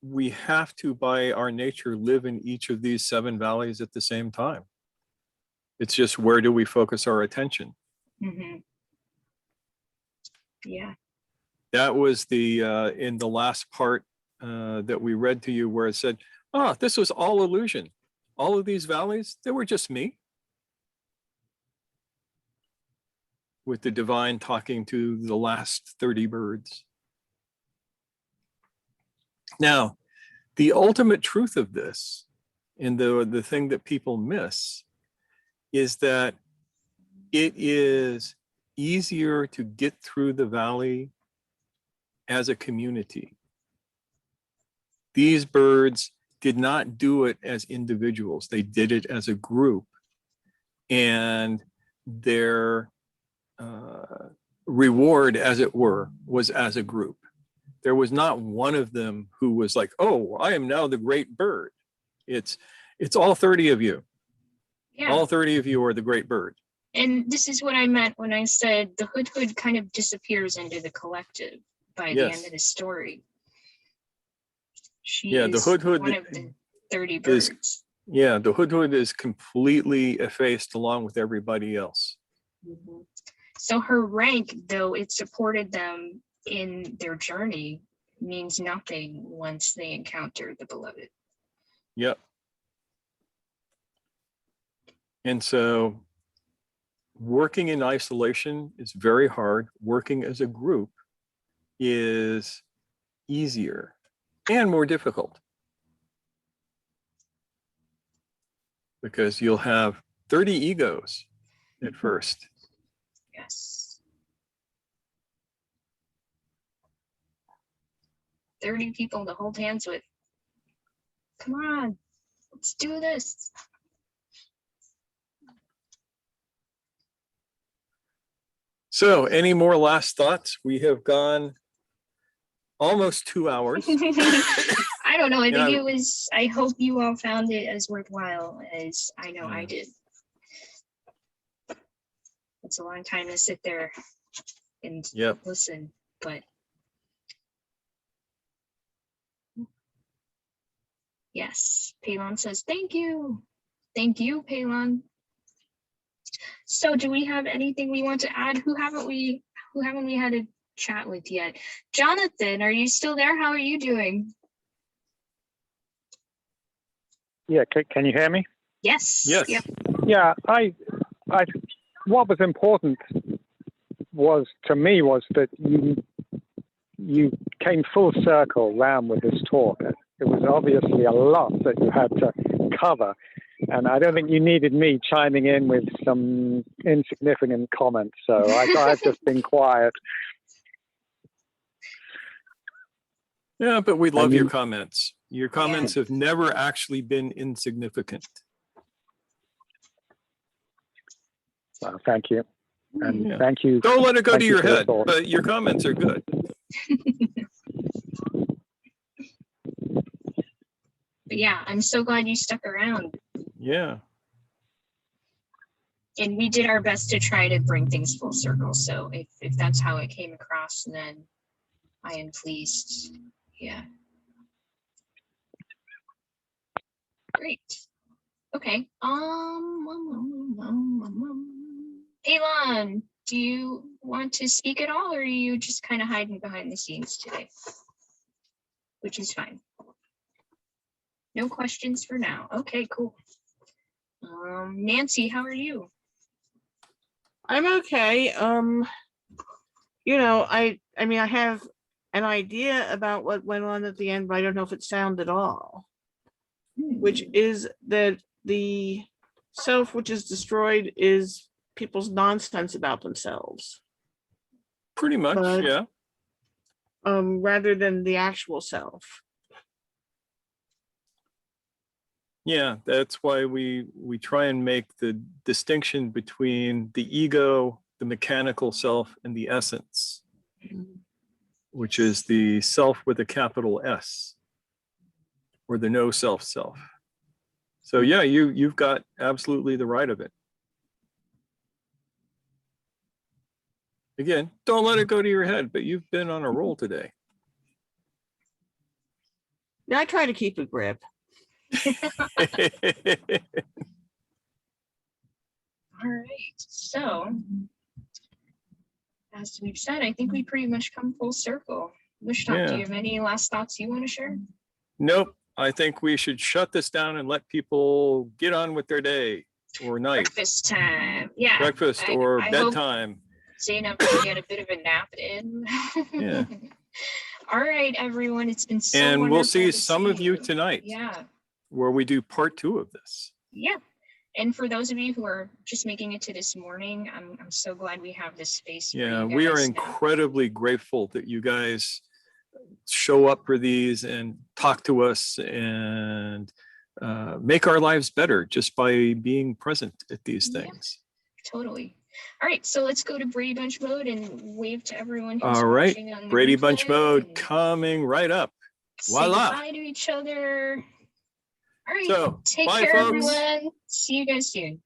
we have to, by our nature, live in each of these 7 valleys at the same time. It's just, where do we focus our attention? Mm-hmm. Yeah. That was the in the last part that we read to you, where it said, "Ah, this was all illusion. All of these valleys, they were just me." With the divine talking to the last 30 birds. Now, the ultimate truth of this, and the thing that people miss, is that it is easier to get through the valley as a community. These birds did not do it as individuals. They did it as a group. And their reward, as it were, was as a group. There was not one of them who was like, "Oh, I am now the great bird." It's all 30 of you. Yeah. All 30 of you are the great bird. And this is what I meant when I said the Hood kind of disappears into the collective by the end of the story. She the is Hood one of the 30 is, birds. yeah, the Hood is completely effaced along with everybody else. Mm-hmm. So her rank, though it supported them in their journey, means nothing once they encounter the beloved. Yep. And so working in isolation is very hard. Working as a group is easier and more difficult, because you'll have 30 egos at first. Yes. 30 people to hold hands with. Come on, let's do this. So, any more last thoughts? We have gone almost 2 hours. I don't know. I think it was, I hope you all found it as worthwhile as I know I did. It's a long time to sit there and listen, but yes, Palon says, thank you. Thank you, Palon. So do we have anything we want to add? Who haven't we had a chat with yet? Jonathan, are you still there? How are you doing? Yeah, can you hear me? Yes. Yes. Yep. Yeah, I what was important was to me was that you came full circle round with this talk. It was obviously a lot that you had to cover, and I don't think you needed me chiming in with some insignificant comments. So I've just been quiet. Yeah, but we love your comments. Your comments have never actually been insignificant. Well, thank you. And thank you. Don't let it go to your for your head, thoughts. but your comments are good. But yeah, I'm so glad you stuck around. Yeah. And we did our best to try to bring things full circle. So if that's how it came across, then I am pleased. Yeah. Great. Okay. Elon, do you want to speak at all, or are you just kind of hiding behind the scenes today? Which is fine. No questions for now. Okay, cool. Nancy, how are you? I'm okay. You know, I mean, I have an idea about what went on at the end, but I don't know if it's sound at all. Which is that the self which is destroyed is people's nonsense about themselves. Pretty much, yeah. Rather than the actual self. Yeah, that's why we try and make the distinction between the ego, the mechanical self, and the essence, which is the self with a capital S, or the no self. So yeah, you've got absolutely the right of it. Again, don't let it go to your head, but you've been on a roll today. Yeah, I try to keep a grip. All right. So, as we've said, I think we pretty much come full circle. Mushtaq, do you have any last thoughts you want to share? Nope. I think we should shut this down and let people get on with their day or night. Breakfast time. Yeah. Breakfast or I hope bedtime. Zainab can get a bit of a nap in. Yeah. All right, everyone. It's been so And we'll wonderful see to some of you tonight. Yeah. Where we do part 2 of this. Yeah. And for those of you who are just making it to this morning, I'm so glad we have this space. For Yeah, you we are guys. incredibly grateful that you guys show up for these and talk to us and make our lives better just by being present at these things. Totally. All right, so let's go to Brady Bunch mode and wave to everyone who's All right, watching on the Brady Bunch replay mode and coming right up. say Voila. goodbye to each other. All right, So, take bye, care, folks. everyone. See you guys soon.